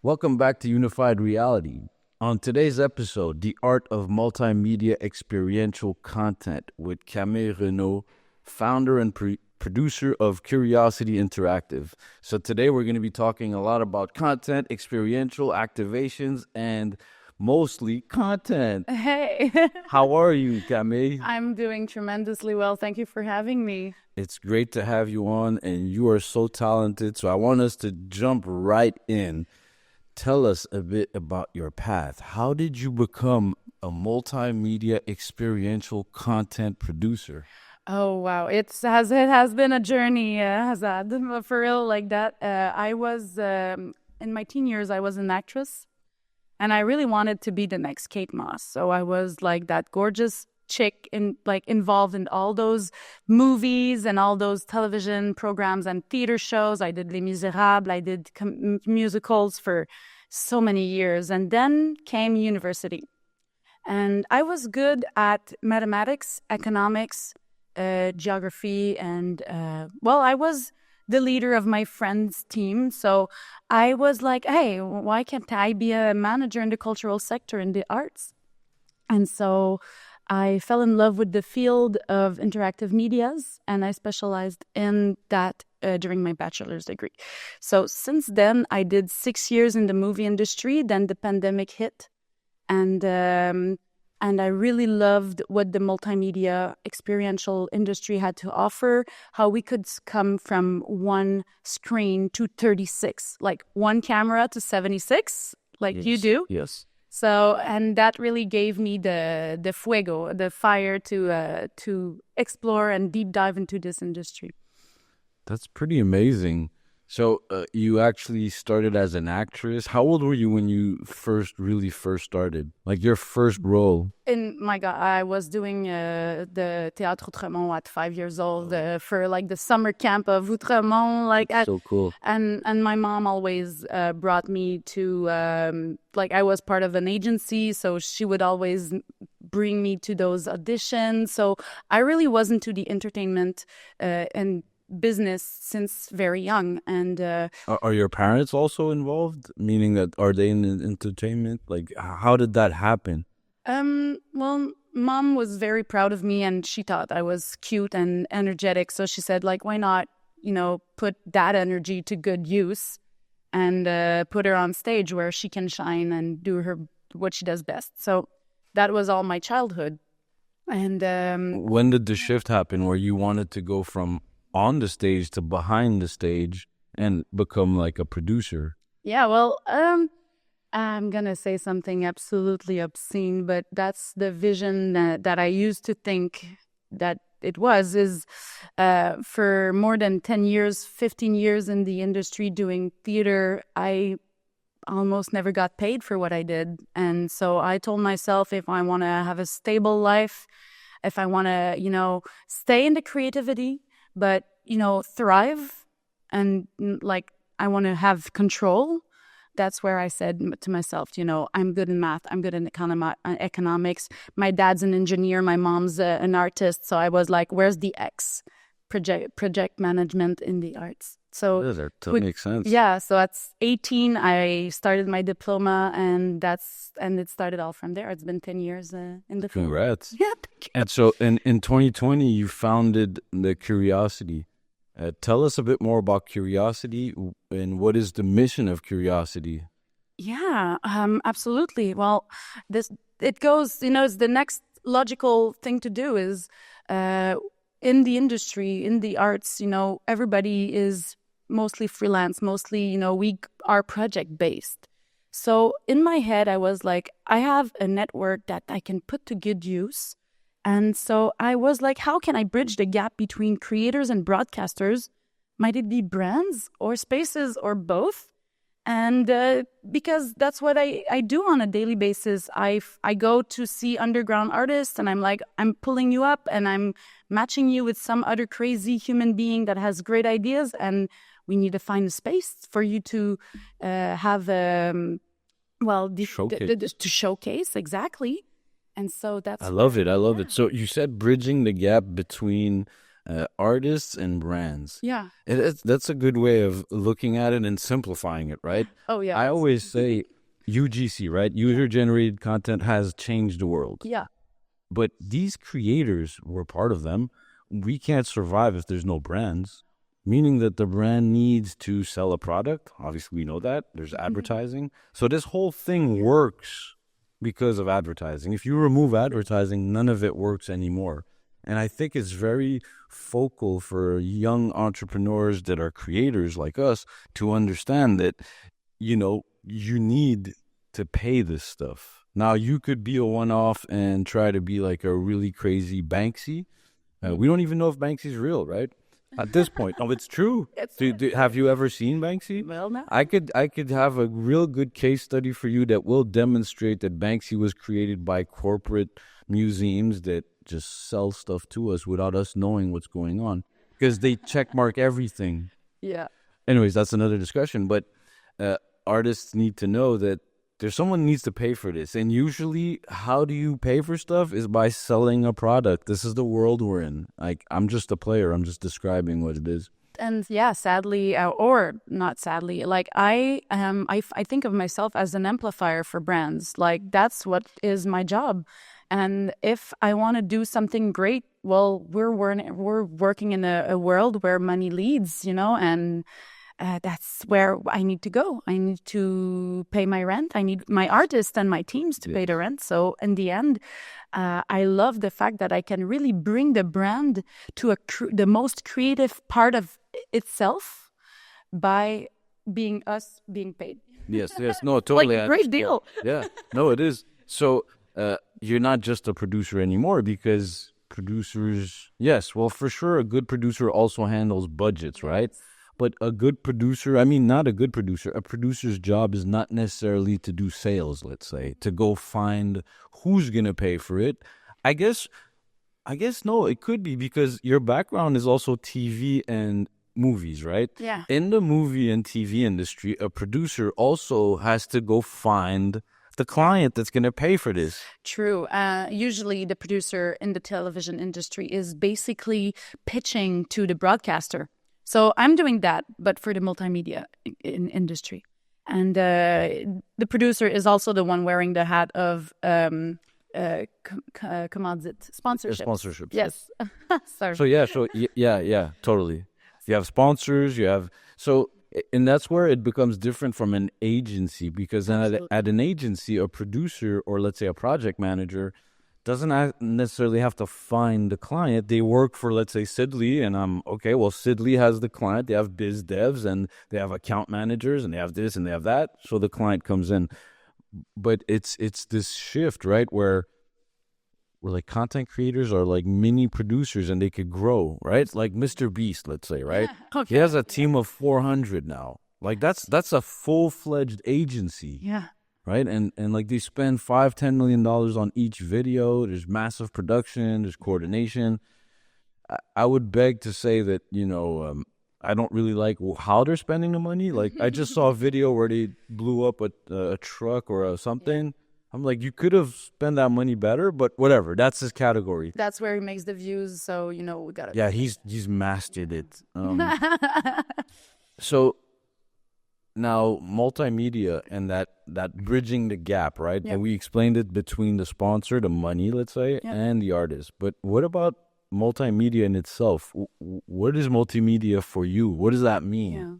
Welcome back to Unified Reality. On today's episode, the art of multimedia experiential content with Camille Renaud, founder and producer of Curiosity Interactive. So today we're going to be talking a lot about content, experiential activations, and mostly content. Hey. How are you, Camille? I'm doing tremendously well. Thank you for having me. It's great to have you on, and you are so talented. So I want us to jump right in. Tell us a bit about your path. How did you become a multimedia experiential content producer? Oh, wow. It has been a journey, Azad, for real, like that. I was, in my teen years, I was an actress, and I really wanted to be the next Kate Moss. So I was like that gorgeous chick involved in all those movies and all those television programs and theater shows. I did Les Miserables. I did musicals for so many years. And then came university. And I was good at mathematics, economics, geography, and I was the leader of my friend's team. So I was like, hey, why can't I be a manager in the cultural sector in the arts? And so I fell in love with the field of interactive medias, and I specialized in that during my bachelor's degree. So since then, I did 6 years in the movie industry. Then the pandemic hit, and I really loved what the multimedia experiential industry had to offer, how we could come from one screen to 36, like one camera to 76, like yes, you do. Yes. So, and that really gave me the fuego, the fire to explore and deep dive into this industry. That's pretty amazing. So you actually started as an actress. How old were you when you first started? Like your first role? I was doing the Théâtre Outremont at 5 years old for like the summer camp of Outremont. So cool. And my mom always brought me to, I was part of an agency, so she would always bring me to those auditions. So I really was into the entertainment and business since very young. And are your parents also involved? Meaning that are they in entertainment? Like, how did that happen? Well, mom was very proud of me, and she thought I was cute and energetic. So she said, like, why not, put that energy to good use and put her on stage where she can shine and do what she does best. So that was all my childhood. And when did the shift happen where you wanted to go from on the stage to behind the stage and become like a producer? Yeah, well, I'm going to say something absolutely obscene, but that's the vision that I used to think that it is for more than 10 years, 15 years in the industry doing theater, I almost never got paid for what I did. And so I told myself, if I want to have a stable life, if I want to, stay in the creativity, but, thrive and I want to have control. That's where I said to myself, I'm good in math. I'm good in economics. My dad's an engineer. My mom's an artist. So I was like, where's the X? Project management in the arts. So that makes sense. Yeah. So at 18, I started my diploma, and it started all from there. It's been 10 years in the field. Congrats. Yeah. Thank you. And so in 2020, you founded the Curiosity. Tell us a bit more about Curiosity and what is the mission of Curiosity? Yeah, absolutely. Well, it goes, it's the next logical thing to do is in the industry, in the arts, everybody is mostly freelance, mostly, we are project based. So in my head, I was like, I have a network that I can put to good use. And so I was like, how can I bridge the gap between creators and broadcasters? Might it be brands or spaces or both? And because that's what I do on a daily basis. I go to see underground artists, and I'm like, I'm pulling you up and I'm matching you with some other crazy human being that has great ideas. And we need to find a space for you to have, to showcase. Exactly. And so that's... I love it. So you said bridging the gap between artists and brands. Yeah. That's a good way of looking at it and simplifying it, right? Oh, yeah. I always say UGC, right? User-generated content has changed the world. Yeah. But these creators were part of them. We can't survive if there's no brands, meaning that the brand needs to sell a product. Obviously, we know that. There's advertising. So this whole thing works because of advertising. If you remove advertising, none of it works anymore. And I think it's very focal for young entrepreneurs that are creators like us to understand that, you need to pay this stuff. Now, you could be a one-off and try to be like a really crazy Banksy. We don't even know if Banksy's real, right? At this point. No, it's true. Have you ever seen Banksy? Well, no. I could have a real good case study for you that will demonstrate that Banksy was created by corporate museums that just sell stuff to us without us knowing what's going on because they checkmark everything. Yeah. Anyways, that's another discussion. But artists need to know that there's someone who needs to pay for this. And usually, how do you pay for stuff is by selling a product. This is the world we're in. Like, I'm just a player. I'm just describing what it is. And yeah, sadly, or not sadly, like I think of myself as an amplifier for brands. Like, that's what is my job. And if I want to do something great, well, we're working in a world where money leads, and that's where I need to go. I need to pay my rent. I need my artists and my teams to pay the rent. So in the end, I love the fact that I can really bring the brand to the most creative part of itself by being paid. Yes. No, totally. Like, great deal. Yeah. No, it is. So you're not just a producer anymore because producers, yes, well, for sure, a good producer also handles budgets, right? But a good producer, not a good producer. A producer's job is not necessarily to do sales, let's say, to go find who's going to pay for it. I guess no, it could be because your background is also TV and movies, right? Yeah. In the movie and TV industry, a producer also has to go find the client that's going to pay for this. True. Usually the producer in the television industry is basically pitching to the broadcaster. So I'm doing that, but for the multimedia industry. And the producer is also the one wearing the hat of sponsorships. Yes. Sorry. So yeah, totally. You have sponsors, and that's where it becomes different from an agency because then at an agency, a producer or let's say a project manager doesn't necessarily have to find the client. They work for, let's say, Sidley, and Sidley has the client. They have biz devs, and they have account managers, and they have this, and they have that. So the client comes in. But it's this shift, right, where like content creators are like mini producers, and they could grow, right? It's like Mr. Beast, let's say, right? Yeah, okay. He has a team of 400 now. Like that's a full-fledged agency. Yeah. Right. And like they spend $5-10 million on each video. There's massive production. There's coordination. I would beg to say that, I don't really like how they're spending the money. Like I just saw a video where they blew up a truck or something. I'm like, you could have spent that money better, but whatever. That's his category. That's where he makes the views. So, we got to. Yeah, he's mastered it. So now multimedia and that bridging the gap, right? Yeah. And we explained it between the sponsor, the money, let's say, and the artist. But what about multimedia in itself? What is multimedia for you? What does that mean? Yeah.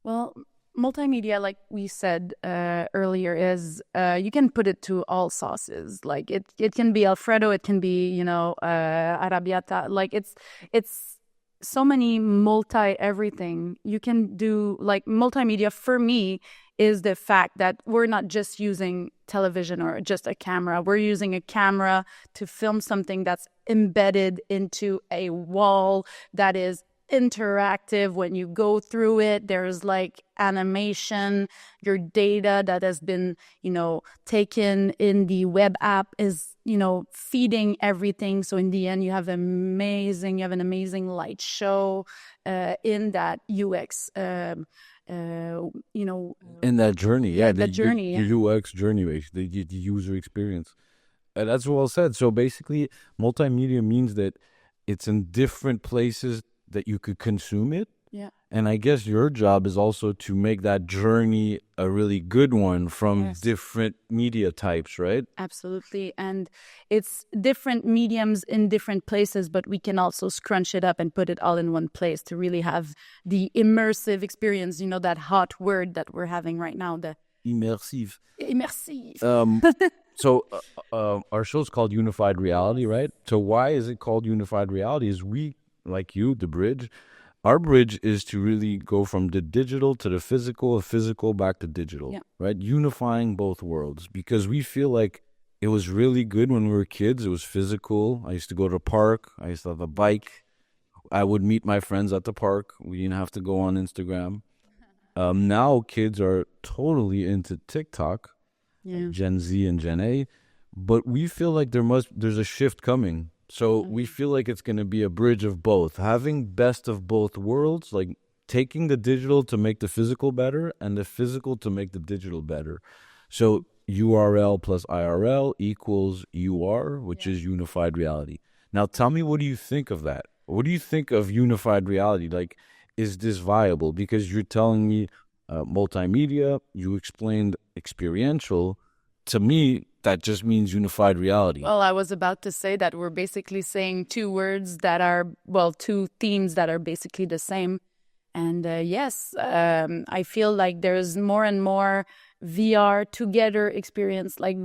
Well, multimedia, like we said earlier, is you can put it to all sauces. Like it can be Alfredo, it can be arrabbiata. Like it's so many everything you can do. Like multimedia for me is the fact that we're not just using television or just a camera. We're using a camera to film something that's embedded into a wall that is interactive. When you go through it, there's like animation. Your data that has been taken in the web app is feeding everything. So in the end you have an amazing light show in that UX in that journey, your UX journey, basically, the user experience. That's well said. So basically multimedia means that it's in different places that you could consume it. Yeah. And I guess your job is also to make that journey a really good one from Yes. different media types, right? Absolutely. And it's different mediums in different places, but we can also scrunch it up and put it all in one place to really have the immersive experience, that hot word that we're having right now, the Immersive. immersive. So our show's called Unified Reality, right? So why is it called Unified Reality? Is we, like you, the bridge. Our bridge is to really go from the digital to the physical back to digital, right? Unifying both worlds, because we feel like it was really good when we were kids. It was physical. I used to go to the park. I used to have a bike. I would meet my friends at the park. We didn't have to go on Instagram. Now kids are totally into TikTok, Gen Z and Gen A, but we feel like there's a shift coming. So we feel like it's going to be a bridge of both, having best of both worlds, like taking the digital to make the physical better and the physical to make the digital better. So URL plus IRL equals UR, which is unified reality. Now, tell me, what do you think of that? What do you think of unified reality? Like, is this viable? Because you're telling me multimedia, you explained experiential. To me, that just means unified reality. Well, I was about to say that we're basically saying two words that are, two themes that are basically the same. And yes, I feel like there's more and more VR together experience. Like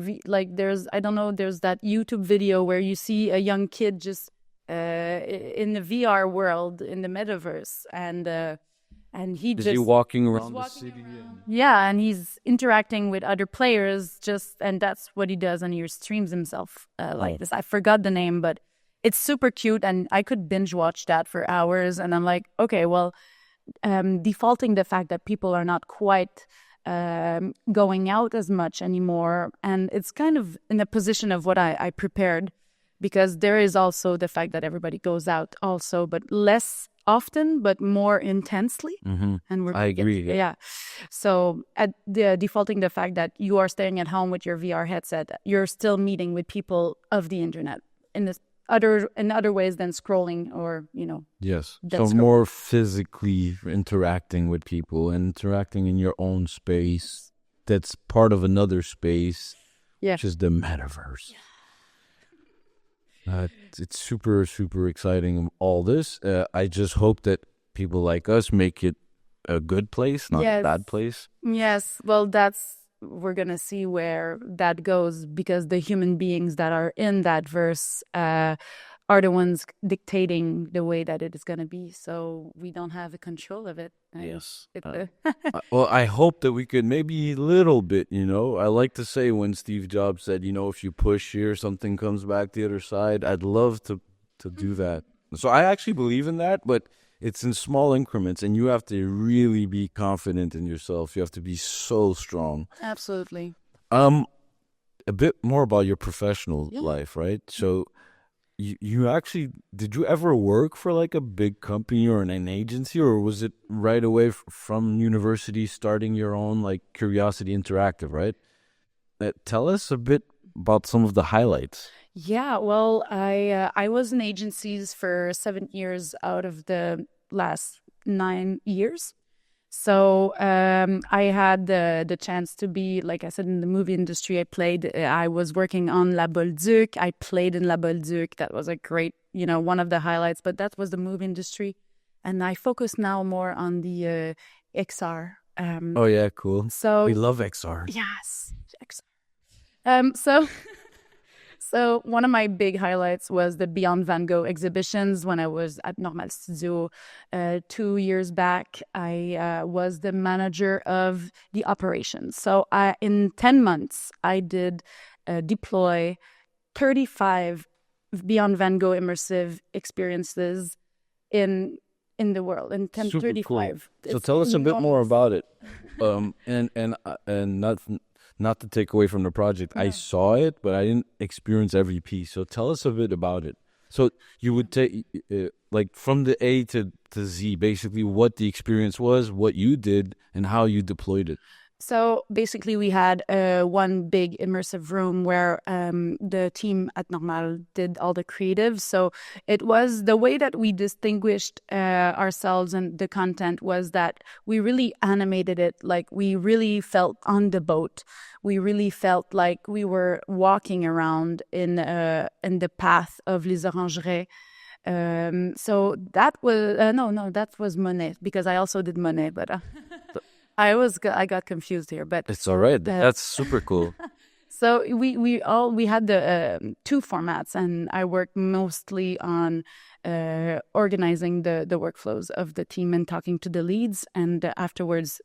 there's, I don't know, there's that YouTube video where you see a young kid just in the VR world, in the metaverse. And is he walking around the city? Yeah, and he's interacting with other players, and that's what he does, and he streams himself like this. I forgot the name, but it's super cute, and I could binge watch that for hours. And I'm like, okay, well, defaulting the fact that people are not quite going out as much anymore, and it's kind of in the position of what I prepared, because there is also the fact that everybody goes out also, but less often, but more intensely. Mm-hmm. And I agree. Yeah. So defaulting the fact that you are staying at home with your VR headset, you're still meeting with people of the internet in other ways than scrolling or, Yes. So more physically interacting with people and interacting in your own space that's part of another space, which is the metaverse. Yeah. It's super, super exciting, all this. I just hope that people like us make it a good place, not a bad place. Yes, well, we're going to see where that goes, because the human beings that are in that verse are the ones dictating the way that it is going to be. So we don't have the control of it. Yes. Well, I hope that we could maybe a little bit, I like to say when Steve Jobs said, if you push here, something comes back the other side. I'd love to do that. So I actually believe in that, but it's in small increments, and you have to really be confident in yourself. You have to be so strong. Absolutely. A bit more about your professional life, right? So you actually, did you ever work for like a big company or an agency, or was it right away from university starting your own, like Curiosity Interactive, right? Tell us a bit about some of the highlights. Yeah, well, I was in agencies for 7 years out of the last 9 years. So I had the chance to be, like I said, in the movie industry. I was working on La Bolduc. I played in La Bolduc. That was a great, one of the highlights. But that was the movie industry. And I focus now more on the XR. Oh, yeah, cool. So we love XR. Yes, XR. So one of my big highlights was the Beyond Van Gogh exhibitions when I was at Normal Studio 2 years back. I was the manager of the operations. So in 10 months, I did deploy 35 Beyond Van Gogh immersive experiences in the world. In 35. Cool. So tell us a bit more about it. And not to take away from the project, I saw it, but I didn't experience every piece. So tell us a bit about it. So you would take, like from the A to Z, basically what the experience was, what you did, and how you deployed it. So basically, we had one big immersive room where the team at Normal did all the creative. So it was the way that we distinguished ourselves and the content was that we really animated it. Like we really felt on the boat. We really felt like we were walking around in the path of Les Orangeries. So that was that was Monet because I also did Monet, but I got confused here. But It's all right. That's super cool. so we had the two formats, and I worked mostly on organizing the workflows of the team and talking to the leads, and afterwards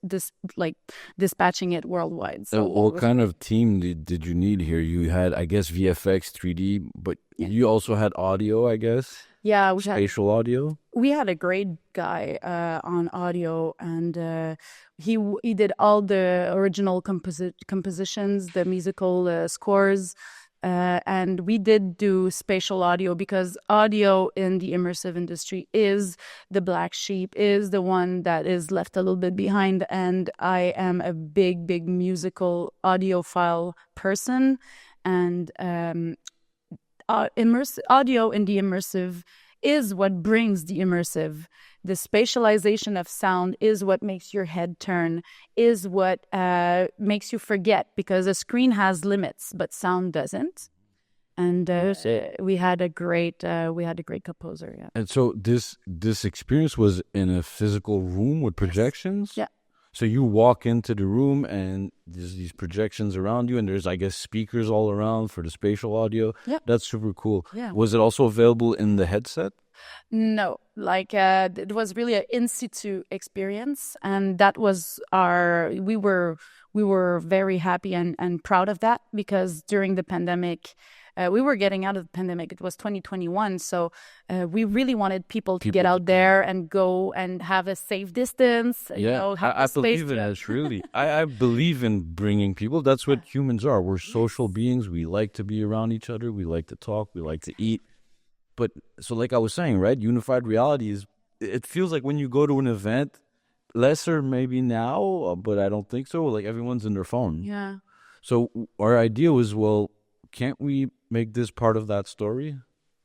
dispatching it worldwide. So what kind of team did you need here? You had, I guess, VFX, 3D, but you also had audio, I guess. Yeah, spatial audio. We had a great guy on audio, and he did all the original compositions, the musical scores, and we did do spatial audio because audio in the immersive industry is the black sheep, is the one that is left a little bit behind. And I am a big musical audiophile person, and audio in the immersive is what brings the immersive. The spatialization of sound is what makes your head turn, is what makes you forget, because a screen has limits, but sound doesn't. And we had a great composer. Yeah. And so this experience was in a physical room with projections. Yeah. So you walk into the room and there's these projections around you, and there's, I guess, speakers all around for the spatial audio. Yeah. That's super cool. Yeah. Was it also available in the headset? No, it was really an in situ experience, and that was we were very happy and proud of that, because during the pandemic, we were getting out of the pandemic. It was 2021, so we really wanted people to get out there and go and have a safe distance. Yeah, I believe in it. Really, I believe in bringing people. That's what humans are. We're social beings. We like to be around each other. We like to talk. We like to eat. But so, like I was saying, right? Unified reality it feels like when you go to an event, lesser maybe now, but I don't think so. Like everyone's in their phone. Yeah. So our idea was, well, can't we make this part of that story?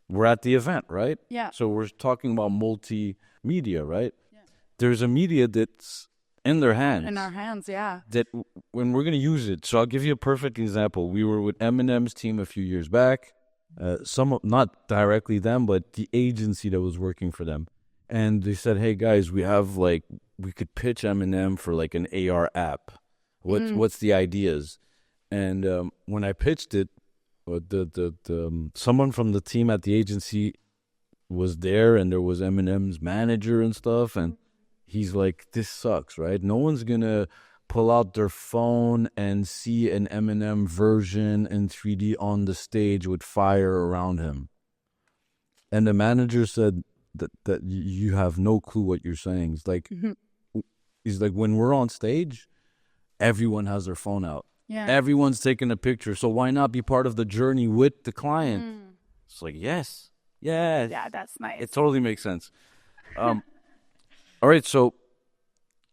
We're at the event, right? Yeah. So we're talking about multimedia, right? Yeah. There's a media that's in their hands. In our hands, yeah. That when we're going to use it. So I'll give you a perfect example. We were with Eminem's team a few years back. Not directly them, but the agency that was working for them. And they said, hey, guys, we could pitch Eminem for like an AR app. What's the ideas? And when I pitched it, someone from the team at the agency was there, and there was Eminem's manager and stuff, and he's like, this sucks, right? No one's gonna pull out their phone and see an Eminem version in 3D on the stage with fire around him. And the manager said that you have no clue what you're saying. It's like, he's like, when we're on stage, everyone has their phone out. Yeah. Everyone's taking a picture, so why not be part of the journey with the client? It's like, yes. Yeah, that's nice. It totally makes sense. All right, so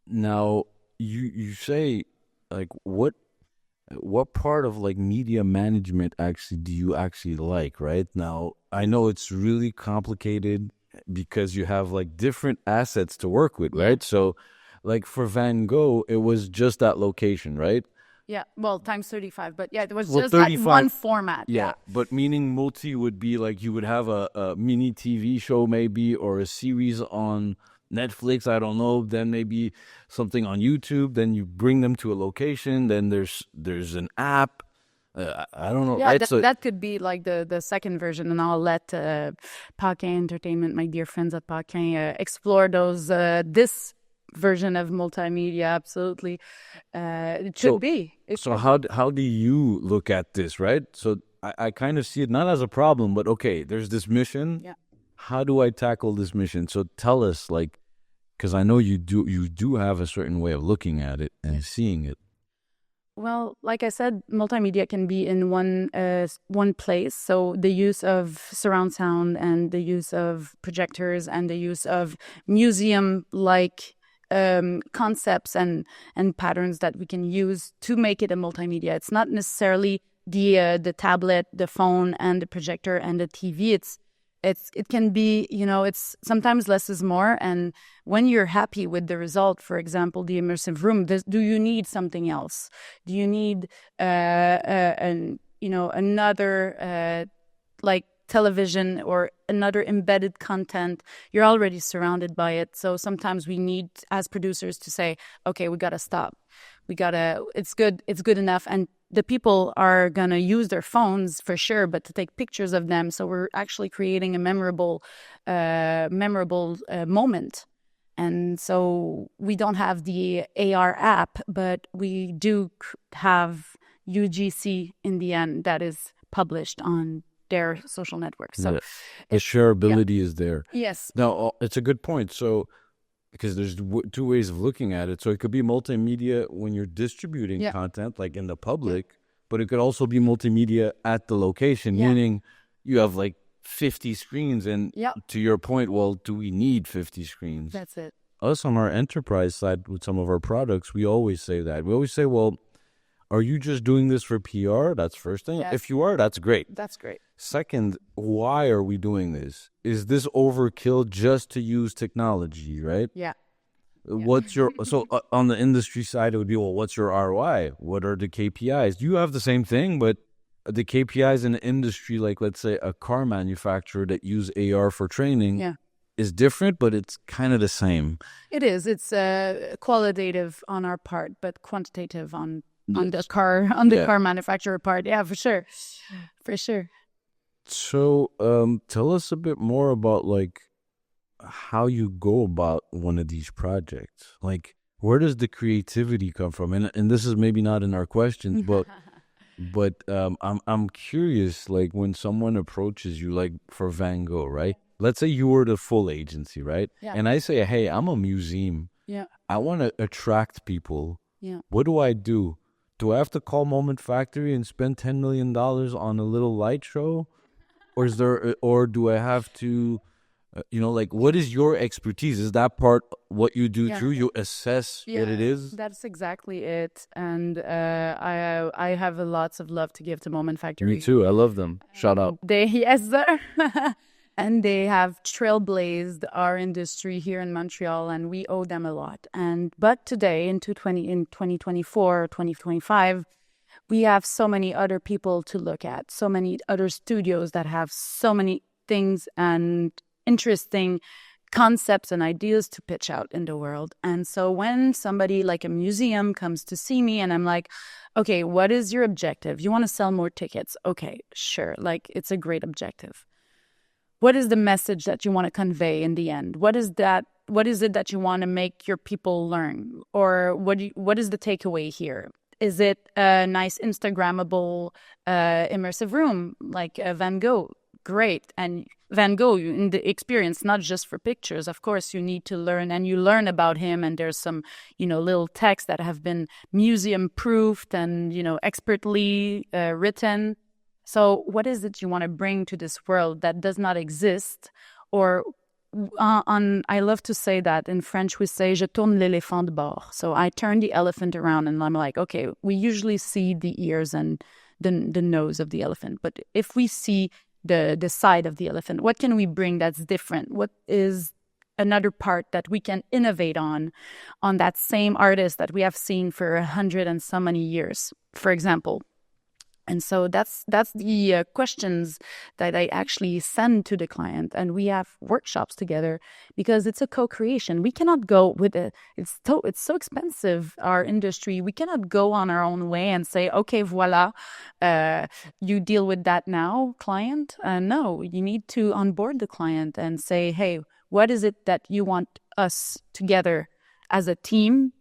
now you say, like, what part of like media management actually do you actually like? Right now, I know it's really complicated because you have like different assets to work with, right? So, like for Van Gogh, it was just that location, right? Yeah, well, times 35, but yeah, it was just that one format. Yeah, but meaning multi would be like you would have a mini TV show maybe, or a series on Netflix, I don't know, then maybe something on YouTube, then you bring them to a location, then there's an app. I don't know. Yeah, right? that could be like the second version, and I'll let Paquin Entertainment, my dear friends at Paquin, explore this version of multimedia. Absolutely, it should be. How do you look at this, right? So I kind of see it not as a problem, but okay, there's this mission. Yeah. How do I tackle this mission? So tell us, like, because I know you do have a certain way of looking at it and seeing it. Well, like I said, multimedia can be in one place. So the use of surround sound and the use of projectors and the use of museum-like concepts and patterns that we can use to make it a multimedia. It's not necessarily the tablet, the phone, and the projector and the TV. It can be, it's sometimes less is more. And when you're happy with the result, for example, the immersive room, do you need something else? Do you need another like television or another embedded content? You're already surrounded by it. So sometimes we need, as producers, to say, okay, we got to stop. It's good enough. And the people are going to use their phones for sure, but to take pictures of them. So we're actually creating a memorable moment. And so we don't have the AR app, but we do have UGC in the end that is published on their social network. So the shareability is there. Yes. Now, it's a good point. So, because there's two ways of looking at it. So it could be multimedia when you're distributing content, like in the public, but it could also be multimedia at the location, meaning you have like 50 screens. And to your point, well, do we need 50 screens? That's it. Us on our enterprise side with some of our products, we always say that. We always say, well, are you just doing this for PR? That's first thing. Yes. If you are, that's great. That's great. Second, why are we doing this? Is this overkill just to use technology, right? Yeah. What's your, so on the industry side, it would be, well, what's your ROI? What are the KPIs? You have the same thing, but the KPIs in the industry, like let's say a car manufacturer that use AR for training is different, but it's kind of the same. It is. It's qualitative on our part, but quantitative on the car manufacturer part. Yeah, for sure. For sure. So tell us a bit more about like how you go about one of these projects. Like, where does the creativity come from? And this is maybe not in our questions, but I'm curious, like when someone approaches you, like for Van Gogh, right? Let's say you were the full agency, right? Yeah. And I say, hey, I'm a museum. Yeah. I want to attract people. Yeah. What do I do? Do I have to call Moment Factory and spend $10 million on a little light show? Or do I have to, like, what is your expertise? Is that part what you do through? You assess what it is? That's exactly it. And I have lots of love to give to Moment Factory. Me too. I love them. Shout out. Yes, sir. And they have trailblazed our industry here in Montreal, and we owe them a lot. But today, in 2024, 2025, we have so many other people to look at, so many other studios that have so many things and interesting concepts and ideas to pitch out in the world. And so when somebody like a museum comes to see me and I'm like, okay, what is your objective? You want to sell more tickets? Okay, sure. Like, it's a great objective. What is the message that you want to convey in the end? What is that? What is it that you want to make your people learn? Or what is the takeaway here? Is it a nice Instagrammable immersive room like Van Gogh? Great. And Van Gogh, in the experience, not just for pictures, of course, you need to learn, and you learn about him, and there's some, little texts that have been museum-proofed and, expertly written. So what is it you want to bring to this world that does not exist? Or I love to say that in French we say je tourne l'éléphant de bord. So I turn the elephant around and I'm like, okay, we usually see the ears and the nose of the elephant, but if we see the side of the elephant, what can we bring that's different? What is another part that we can innovate on that same artist that we have seen for 100 and so many years, for example? And so that's the questions that I actually send to the client, and we have workshops together because it's a co-creation. We cannot go with it. It's so expensive, our industry. We cannot go on our own way and say, okay, voila, you deal with that now, client. No, you need to onboard the client and say, hey, what is it that you want us together as a team,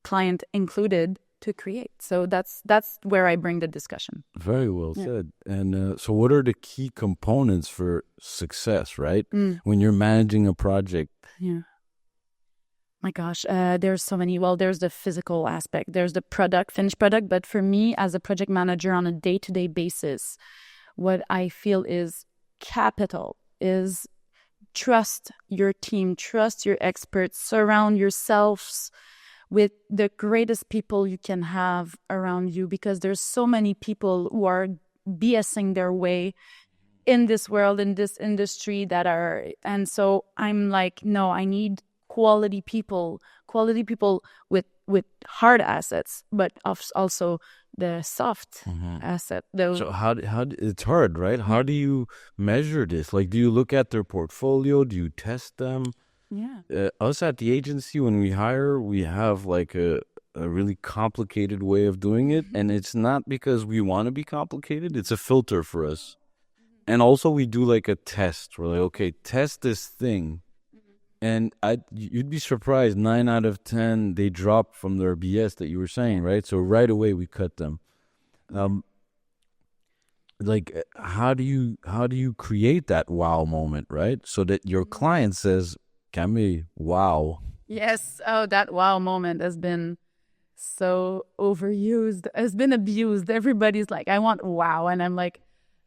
client included, to create? So that's where I bring the discussion. Very well said. And so what are the key components for success, right? When you're managing a project? Yeah. My gosh, there's so many. Well, there's the physical aspect. There's the finished product. But for me, as a project manager on a day-to-day basis, what I feel is capital is trust your team, trust your experts, surround yourselves with the greatest people you can have around you, because there's so many people who are BSing their way in this world, in this industry and so I'm like, no, I need quality people with hard assets, but also the soft asset. So how it's hard, right? How do you measure this? Like, do you look at their portfolio? Do you test them? Yeah. Us at the agency, when we hire, we have like a really complicated way of doing it. And it's not because we want to be complicated. It's a filter for us. And also we do like a test. We're like, okay, test this thing. And you'd be surprised, 9 out of 10, they drop from their BS that you were saying, right? So right away we cut them. Like, how do you create that wow moment, right? So that your client says, Camille, wow. Yes. Oh, that wow moment has been so overused, has been abused. Everybody's like, I want wow. And I'm like,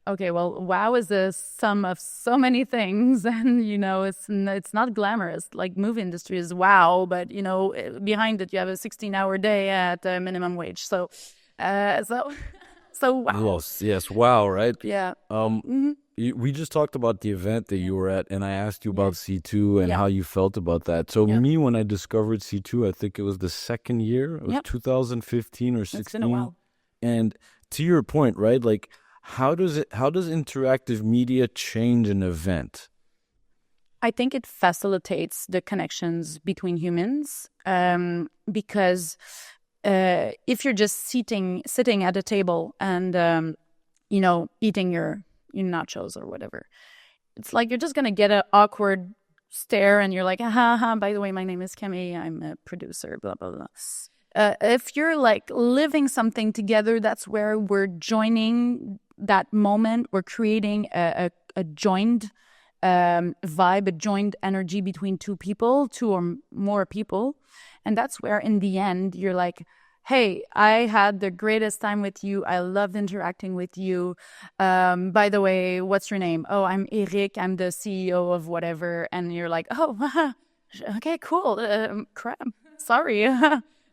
okay, well, wow is a sum of so many things, and it's not glamorous. Like, movie industry is wow, but behind it you have a 16-hour day at minimum wage. So wow. Yes, wow, right? Yeah. We just talked about the event that you were at, and I asked you about C2 and how you felt about that. So me, when I discovered C2, I think it was the second year. It was 2015 or 16. It's been a while. And to your point, right? Like, how does interactive media change an event? I think it facilitates the connections between humans, because if you're just sitting at a table and eating your nachos or whatever, it's like you're just gonna get an awkward stare, and you're like, by the way, my name is Camille, I'm a producer, blah blah blah. If you're like living something together, that's where we're joining that moment. We're creating a joined vibe, a joined energy between two or more people. And that's where in the end, you're like, hey, I had the greatest time with you. I loved interacting with you. By the way, what's your name? Oh, I'm Eric. I'm the CEO of whatever. And you're like, oh, okay, cool. Crap. Sorry.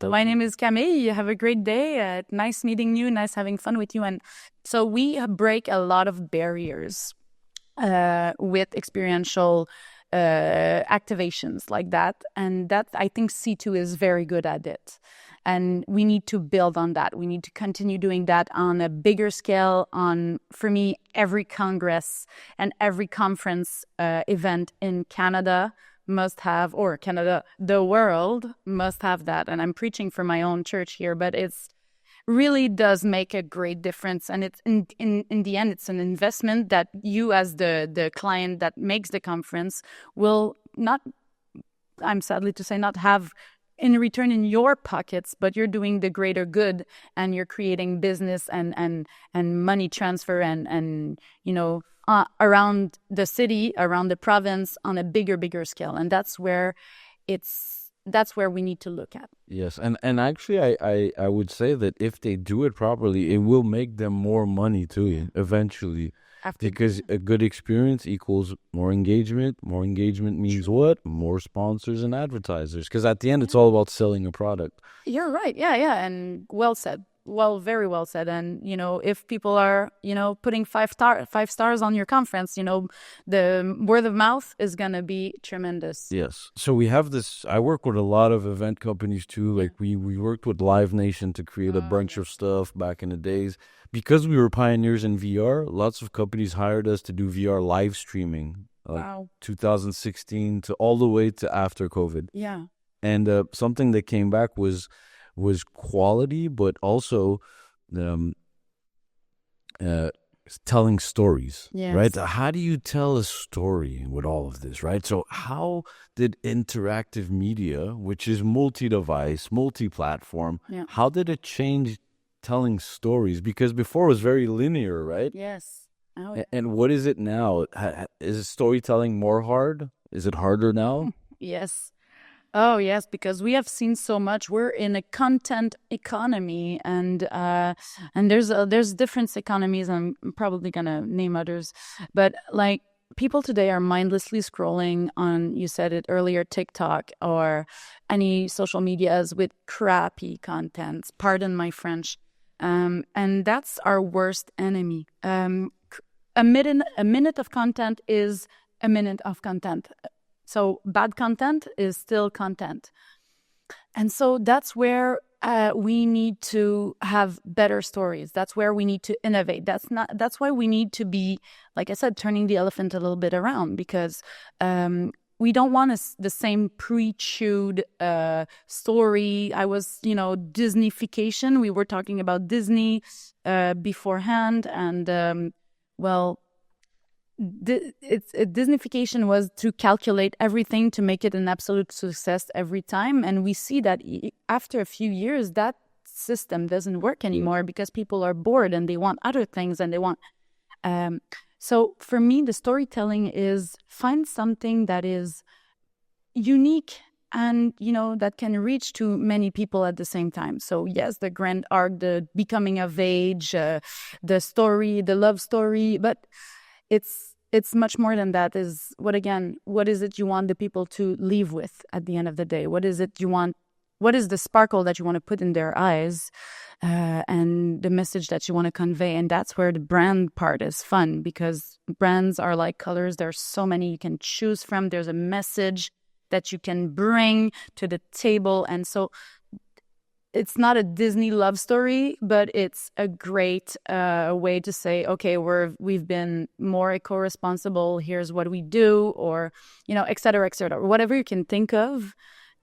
My name is Camille. Have a great day. Nice meeting you. Nice having fun with you. And so we break a lot of barriers with experiential activations like that. And that, I think C2 is very good at it. And we need to build on that. We need to continue doing that on a bigger scale. For me, every congress and every conference event in Canada must have, or Canada, the world must have that. And I'm preaching for my own church here, but it's really does make a great difference. And it's in the end, it's an investment that you as the client that makes the conference will not, I'm sadly to say, not have in return in your pockets, but you're doing the greater good, and you're creating business and money transfer and around the city, around the province on a bigger scale. And that's where we need to look at. Yes. And actually I would say that if they do it properly, it will make them more money too eventually. Because a good experience equals more engagement. More engagement means what? More sponsors and advertisers. Because at the end, it's all about selling a product. You're right. Yeah. And well said. Well, very well said. And, if people are, putting 5 stars on your conference, the word of mouth is going to be tremendous. Yes. So we have this, I work with a lot of event companies too. Like we worked with Live Nation to create a bunch of stuff back in the days. Because we were pioneers in VR, lots of companies hired us to do VR live streaming. Wow. 2016 to all the way to after COVID. Yeah. And something that came back was quality, but also telling stories, yes. Right? How do you tell a story with all of this, right? So how did interactive media, which is multi-device, multi-platform, how did it change telling stories? Because before it was very linear, right? Yes. Oh, yeah. And what is it now? Is storytelling more hard? Is it harder now? Yes. Oh, yes, because we have seen so much. We're in a content economy, and there's different economies. I'm probably gonna name others, but like people today are mindlessly scrolling on, you said it earlier, TikTok or any social medias with crappy content. Pardon my French. And that's our worst enemy. A minute of content is a minute of content. So bad content is still content. And so that's where we need to have better stories. That's where we need to innovate. That's why we need to be, like I said, turning the elephant a little bit around, because we don't want the same pre-chewed story. Disneyfication. We were talking about Disney beforehand, and Disneyfication was to calculate everything to make it an absolute success every time. And we see that after a few years, that system doesn't work anymore because people are bored and they want other things and they want... So for me, the storytelling is find something that is unique and, that can reach to many people at the same time. So yes, the grand arc, the becoming of age, the story, the love story, but it's much more than that. What is it you want the people to leave with at the end of the day? What is it you want? What is the sparkle that you want to put in their eyes, and the message that you want to convey? And that's where the brand part is fun, because brands are like colors. There's so many you can choose from. There's a message that you can bring to the table. And so it's not a Disney love story, but it's a great way to say, okay, we've been more eco-responsible. Here's what we do, or, et cetera, whatever you can think of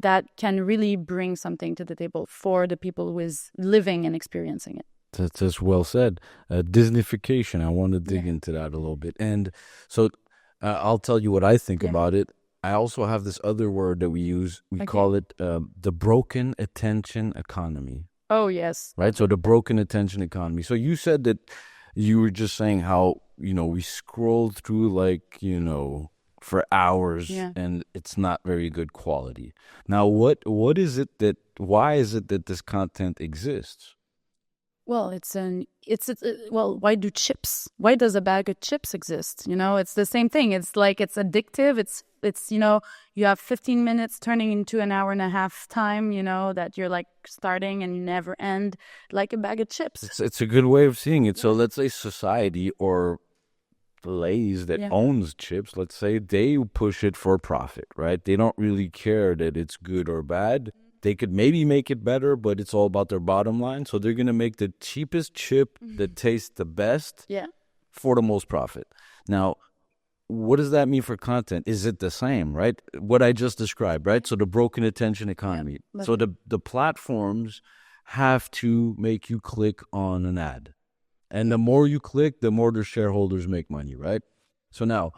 that can really bring something to the table for the people who is living and experiencing it. That's well said. Disneyfication. I want to dig into that a little bit. And so I'll tell you what I think about it. I also have this other word that we use. We call it the broken attention economy. Oh, yes. Right? So the broken attention economy. So you said that you were just saying how, we scrolled through for hours and it's not very good quality. Now, why is it that this content exists? Well, why does a bag of chips exist? It's the same thing. It's like, it's addictive. It's you have 15 minutes turning into an hour and a half time, that you're like starting and you never end, like a bag of chips. It's a good way of seeing it. So let's say society or Lay's that owns chips, let's say, they push it for profit, right? They don't really care that it's good or bad. They could maybe make it better, but it's all about their bottom line. So they're going to make the cheapest chip that tastes the best for the most profit. Now, what does that mean for content? Is it the same, right? What I just described, right? So the broken attention economy. So the platforms have to make you click on an ad. And the more you click, the more the shareholders make money, right? So now,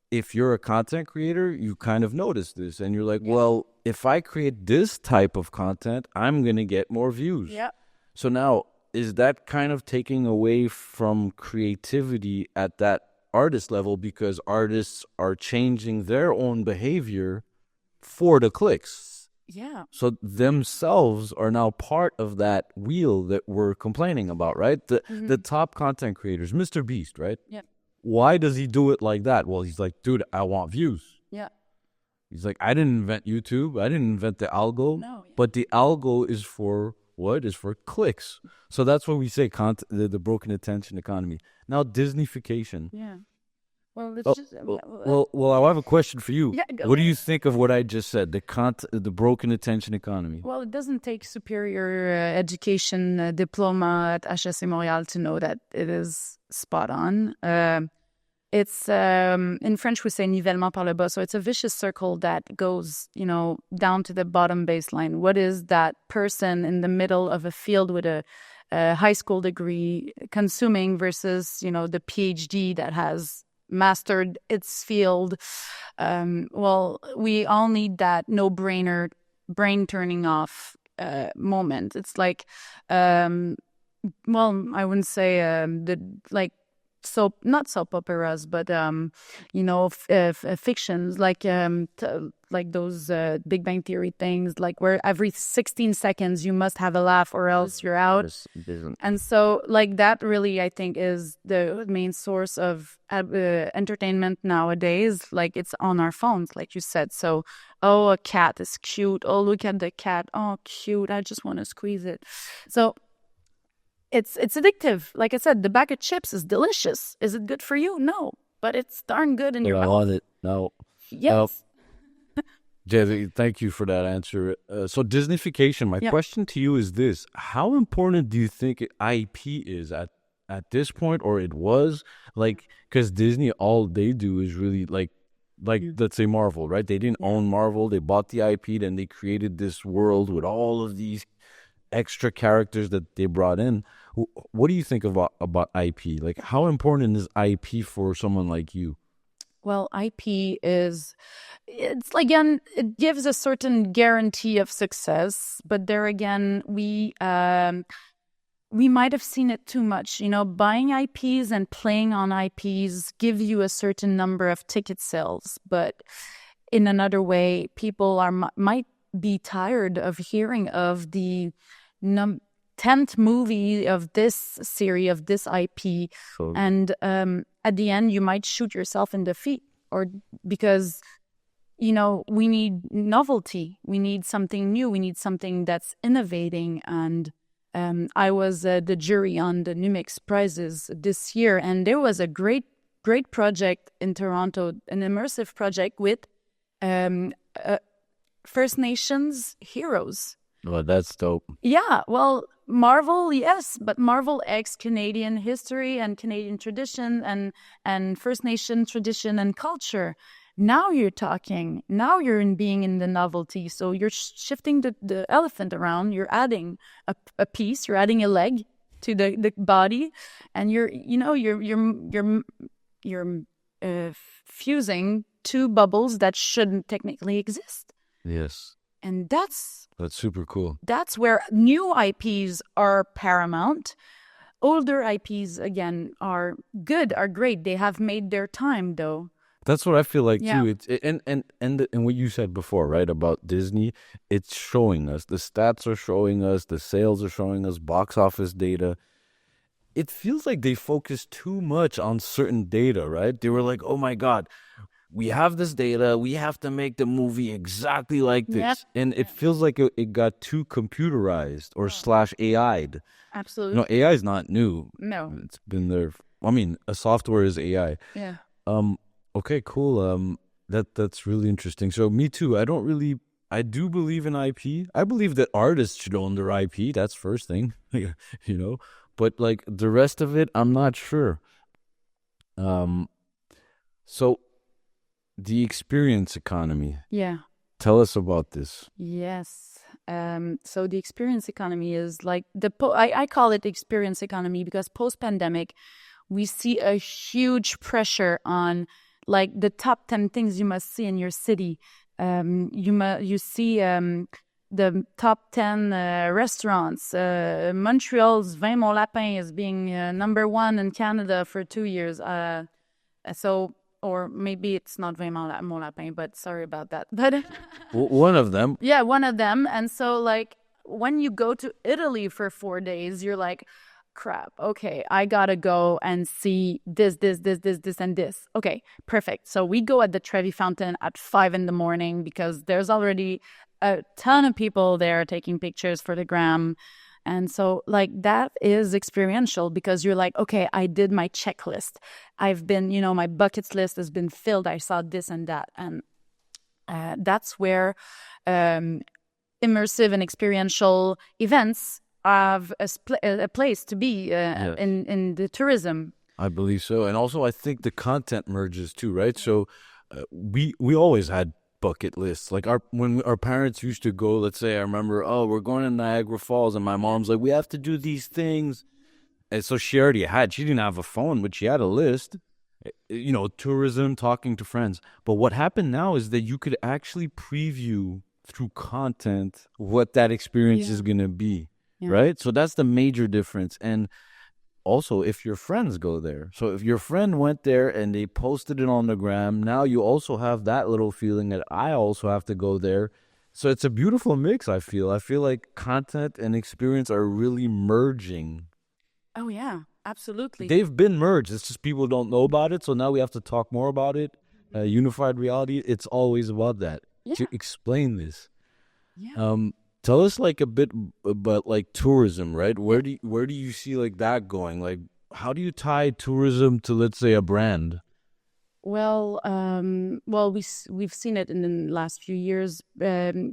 if you're a content creator, you kind of notice this and you're like, well, if I create this type of content, I'm going to get more views. Yeah. So now, is that kind of taking away from creativity at that artist level, because artists are changing their own behavior for the clicks? Yeah. So themselves are now part of that wheel that we're complaining about, right? The top content creators, Mr. Beast, right? Yeah. Why does he do it like that? Well, he's like, dude, I want views. Yeah. He's like, I didn't invent YouTube. I didn't invent the algo. No. Yeah. But the algo is for what? Is for clicks. So that's what we say, the broken attention economy. Now, Disneyfication. Yeah. Well, I have a question for you. Yeah, what do you think of what I just said, the broken attention economy? Well, it doesn't take superior education diploma at HEC Montréal to know that it is spot on. It's in French we say nivellement par le bas, so it's a vicious circle that goes, down to the bottom baseline. What is that person in the middle of a field with a high school degree consuming versus, the PhD that has mastered its field? Well, we all need that no-brainer, brain turning off moment. It's like, I wouldn't say not soap operas, but fictions like those Big Bang Theory things, like where every 16 seconds you must have a laugh or else you're out. And so like that really, I think, is the main source of entertainment nowadays. Like it's on our phones, like you said. So, oh, a cat is cute. Oh, look at the cat. Oh, cute. I just want to squeeze it. So it's addictive. Like I said, the bag of chips is delicious. Is it good for you? No, but it's darn good in your mouth. I want it. No. Yes. Jay, thank you for that answer. So Disneyfication, my question to you is this. How important do you think IP is at this point, or it was? Like, because Disney, all they do is really like let's say Marvel, right? They didn't own Marvel. They bought the IP, then they created this world with all of these extra characters that they brought in. What do you think about IP? Like, how important is IP for someone like you? Well, IP again, it gives a certain guarantee of success, but there again, we might have seen it too much. Buying IPs and playing on IPs give you a certain number of ticket sales, but in another way, people might be tired of hearing of the 10th movie of this series, of this IP. And at the end, you might shoot yourself in the feet, or because, we need novelty. We need something new. We need something that's innovating. And I was the jury on the Numix prizes this year, and there was a great project in Toronto, an immersive project with First Nations heroes. Well, that's dope. Yeah, well, Marvel, yes, but Marvel X Canadian history and Canadian tradition and First Nation tradition and culture. Now you're talking. Now you're being in the novelty. So you're shifting the elephant around. You're adding a piece. You're adding a leg to the body, and you're fusing two bubbles that shouldn't technically exist. Yes. And that's super cool. That's where new IPs are paramount. Older IPs, again, are good, are great. They have made their time, though. That's what I feel like too. And what you said before, right, about Disney, it's showing us. The stats are showing us. The sales are showing us. Box office data. It feels like they focus too much on certain data, right? They were like, oh my God, we have this data. We have to make the movie exactly like this. Yep. And it feels like it got too computerized or /AI'd. Absolutely. AI is not new. No. It's been there. I mean, a software is AI. Yeah. Okay, cool. That's really interesting. So me too. I do believe in IP. I believe that artists should own their IP. That's first thing, But like the rest of it, I'm not sure. So the experience economy. Yeah. Tell us about this. Yes. So the experience economy is like I call it the experience economy because post-pandemic, we see a huge pressure on like the top 10 things you must see in your city. You see the top 10 restaurants. Montreal's Vin Mon Lapin is being number 1 in Canada for 2 years. Or maybe it's not Vin Mon Lapin, but sorry about that. But one of them. Yeah, one of them. And so like when you go to Italy for 4 days, you're like, crap, okay, I gotta go and see this, and this. Okay, perfect. So we go at the Trevi Fountain at 5 a.m. because there's already a ton of people there taking pictures for the gram. And so like that is experiential because you're like, okay, I did my checklist. I've been, my bucket list has been filled. I saw this and that. And that's where immersive and experiential events have a place to be in the tourism. I believe so. And also I think the content merges too, right? So we always had bucket lists. Like when our parents used to go, let's say I remember, we're going to Niagara Falls, and my mom's like, we have to do these things. And so she didn't have a phone, but she had a list, tourism, talking to friends. But what happened now is that you could actually preview through content what that experience is going to be. Yeah. Right? So that's the major difference. And also if your friends go there. So if your friend went there and they posted it on the gram, now you also have that little feeling that I also have to go there. So it's a beautiful mix, I feel. I feel like content and experience are really merging. Oh yeah, absolutely. They've been merged. It's just people don't know about it. So now we have to talk more about it. Unified reality, it's always about that. Yeah. To explain this. Yeah. Tell us like a bit about like tourism, right? Where do you see like that going? Like how do you tie tourism to, let's say, a brand? We've seen it in the last few years.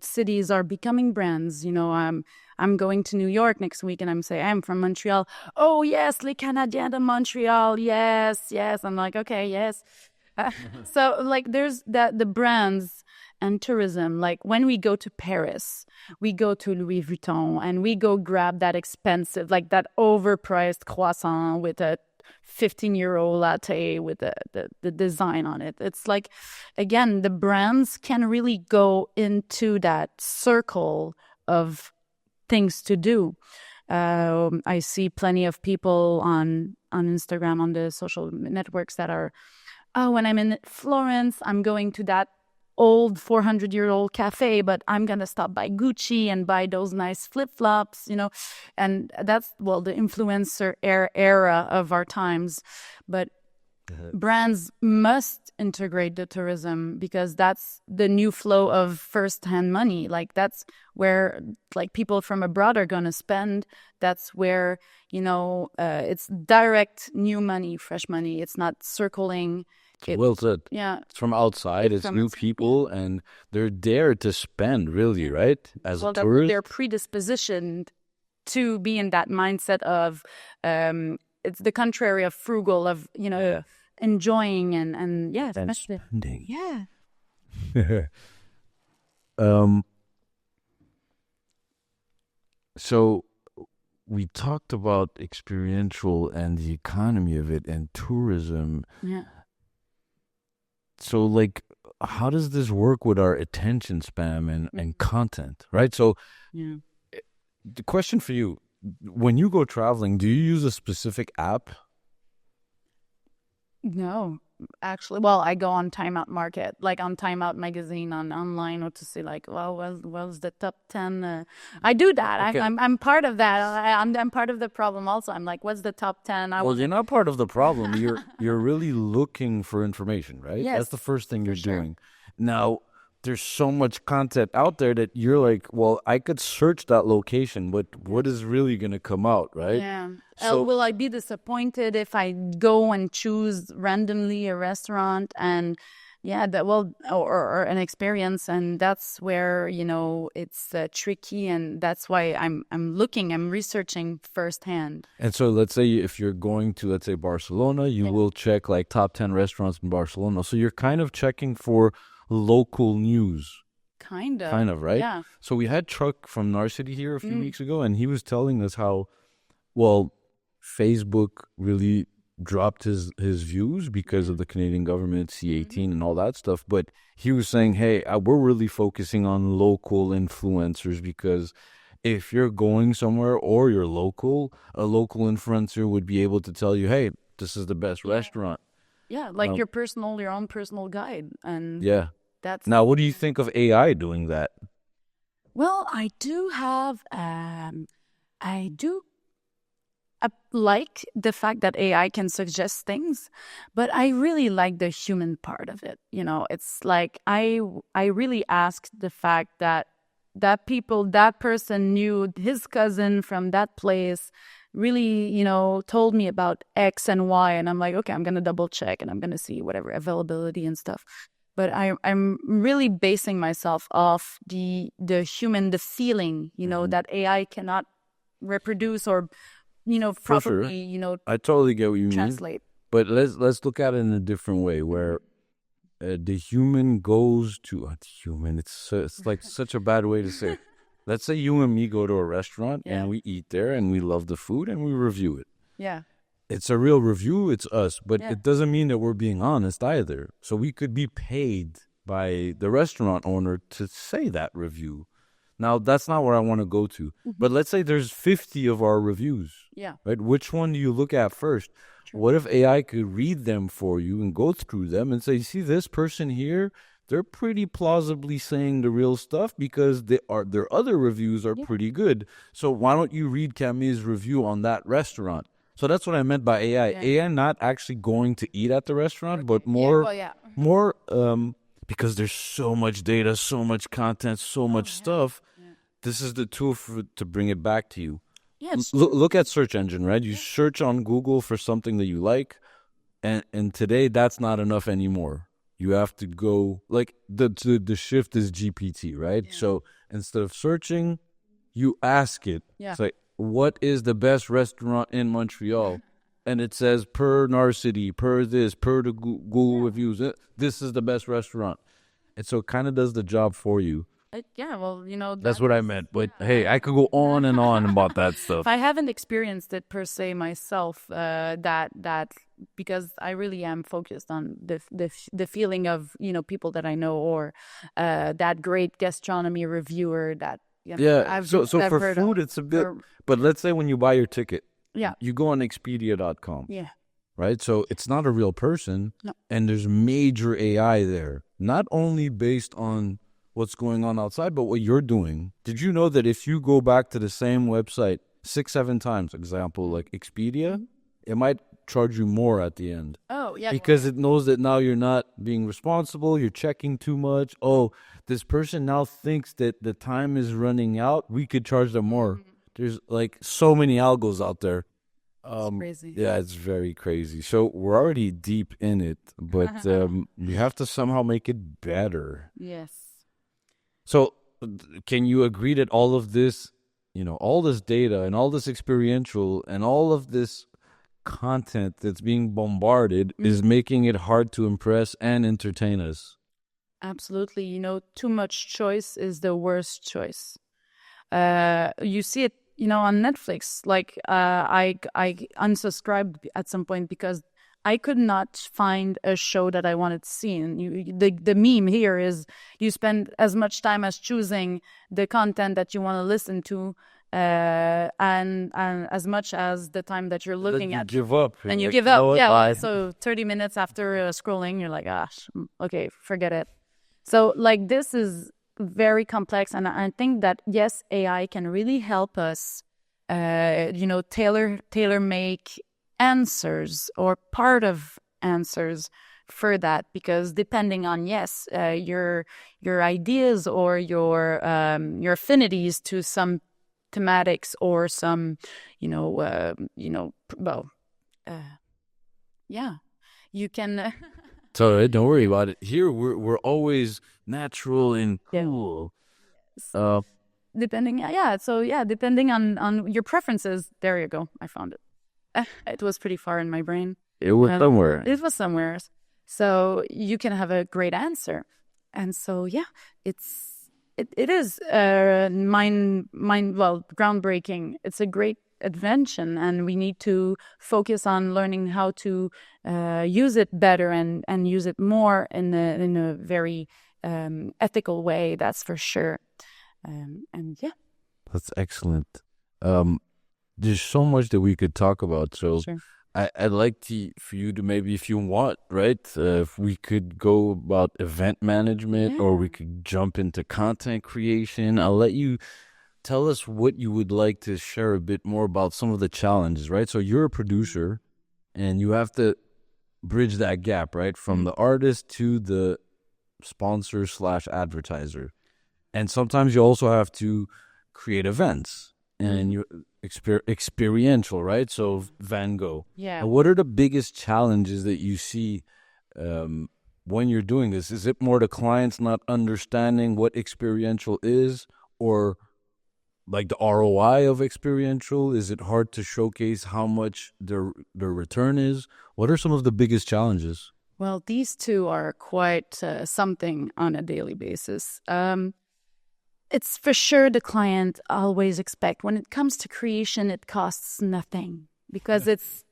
Cities are becoming brands. I'm going to New York next week, and I'm saying I'm from Montreal. Oh yes, les Canadiens de Montreal. Yes, yes. I'm like, okay, yes. So like, there's the brands and tourism. Like when we go to Paris, we go to Louis Vuitton, and we go grab that expensive, like that overpriced croissant with a 15-euro latte with the design on it. It's like, again, the brands can really go into that circle of things to do. I see plenty of people on Instagram, on the social networks, that are, oh, when I'm in Florence, I'm going to that old 400-year-old cafe, but I'm going to stop by Gucci and buy those nice flip-flops, and that's, well, the influencer era of our times. But brands must integrate the tourism, because that's the new flow of first-hand money. Like that's where like people from abroad are going to spend. That's where, it's direct new money, fresh money. It's not circling. Well said. Yeah. It's from outside. It's new people, and they're there to spend, really, right? As a tourist. They're predispositioned to be in that mindset of, it's the contrary of frugal, of, enjoying and yeah, especially. Spending. Yeah. So we talked about experiential and the economy of it and tourism. Yeah. So, like, how does this work with our attention span and content, right? So, Yeah. the question for you, when you go traveling, do you use a specific app? No, actually, well, I go on Time Out Market, like on Time Out magazine on online, or to see like, well, what's the top 10? I do that. Okay. I'm part of that. I'm part of the problem also. I'm like, what's the top 10? Well, you're not part of the problem. You're really looking for information, right? Yes, That's the first thing you're sure. doing. Now, there's so much content out there that you're like, well, I could search that location, but what is really going to come out, right? Yeah. So, Will I be disappointed if I go and choose randomly a restaurant and or an experience? And that's where, it's tricky, and that's why I'm researching firsthand. and so let's say if you're going to, let's say, Barcelona, you will check like top 10 restaurants in Barcelona. So you're kind of checking for local news. Kind of, right? Yeah. So we had Chuck from Narcity here a few weeks ago, and he was telling us how, well, Facebook really dropped his views because of the Canadian government, C-18 and all that stuff. But he was saying, hey, we're really focusing on local influencers, because if you're going somewhere or you're local, a local influencer would be able to tell you, hey, this is the best restaurant. Yeah, like your own personal guide. And Yeah. that's... Now, what do you think of AI doing that? Well, I like the fact that AI can suggest things, but I really like the human part of it. It's like I really asked the fact that that person knew his cousin from that place, really, told me about X and Y, and I'm like, okay, I'm gonna double check and I'm gonna see whatever availability and stuff. But I'm really basing myself off the human, the feeling, that AI cannot reproduce or, properly, I totally get what you translate. mean. But let's look at it in a different way, where the human goes to human. It's like such a bad way to say it. Let's say you and me go to a restaurant and we eat there and we love the food and we review it. Yeah. It's a real review. It's us, but it doesn't mean that we're being honest either. So we could be paid by the restaurant owner to say that review. Now, that's not where I want to go to. But let's say there's 50 of our reviews. Yeah. Right? Which one do you look at first? What if AI could read them for you and go through them and say, see, this person here, they're pretty plausibly saying the real stuff because their other reviews are pretty good. So why don't you read Camille's review on that restaurant? So that's what I meant by AI. AI not actually going to eat at the restaurant, but more, because there's so much data, so much content, so much stuff. This is the tool to bring it back to you. Yes. Look at search engine, right? You search on Google for something that you like, and today that's not enough anymore. You have to go, like, the shift is GPT, right? Yeah. So instead of searching, you ask it. Yeah. It's like, what is the best restaurant in Montreal? And it says per Narcity, per this, per the Google reviews, this is the best restaurant. And so it kind of does the job for you. Well, that's what I meant. But hey, I could go on and on about that stuff. I haven't experienced it per se myself, that because I really am focused on the feeling of people that I know, or that great gastronomy reviewer that So for food it's a bit. But let's say when you buy your ticket, you go on Expedia.com. Yeah. Right? So it's not a real person. No. And there's major AI there, not only based on what's going on outside, but what you're doing. Did you know that if you go back to the same website 6-7 times, example like Expedia, it might charge you more at the end? Oh, yeah. Because it knows that now you're not being responsible, you're checking too much. Oh, this person now thinks that the time is running out, we could charge them more. There's like so many algos out there. It's crazy. Yeah, it's very crazy. So we're already deep in it, but you have to somehow make it better. Yes. So can you agree that all of this, all this data and all this experiential and all of this content that's being bombarded is making it hard to impress and entertain us? Absolutely. Too much choice is the worst choice. You see it, on Netflix. Like, I unsubscribed at some point because I could not find a show that I wanted to see. And the meme here is you spend as much time as choosing the content that you want to listen to, and as much as the time that you're looking at. Give up. And you give up. Yeah. So 30 minutes after scrolling, you're like, gosh, okay, forget it. So like this is very complex. And I think that, yes, AI can really help us, tailor make answers or part of answers for that, because depending on your ideas or your affinities to some thematics or some you can so don't worry about it. Here we're always natural and cool. Depending depending on your preferences. There you go, I found it. It was pretty far in my brain. It was somewhere. It was somewhere. So you can have a great answer. And so, it is groundbreaking. It's a great invention, and we need to focus on learning how to use it better and use it more in a very ethical way. That's for sure. That's excellent. There's so much that we could talk about. So sure. I'd like for you to maybe, if you want, right, if we could go about event management or we could jump into content creation. I'll let you tell us what you would like to share a bit more about some of the challenges, right? So you're a producer and you have to bridge that gap, right, from the artist to the sponsor / advertiser. And sometimes you also have to create events. And you experiential, right? So Van Gogh. Yeah. What are the biggest challenges that you see when you're doing this? Is it more the clients not understanding what experiential is, or like the ROI of experiential? Is it hard to showcase how much the return is? What are some of the biggest challenges? Well, these two are quite something on a daily basis. It's for sure the client always expect when it comes to creation, it costs nothing because it's,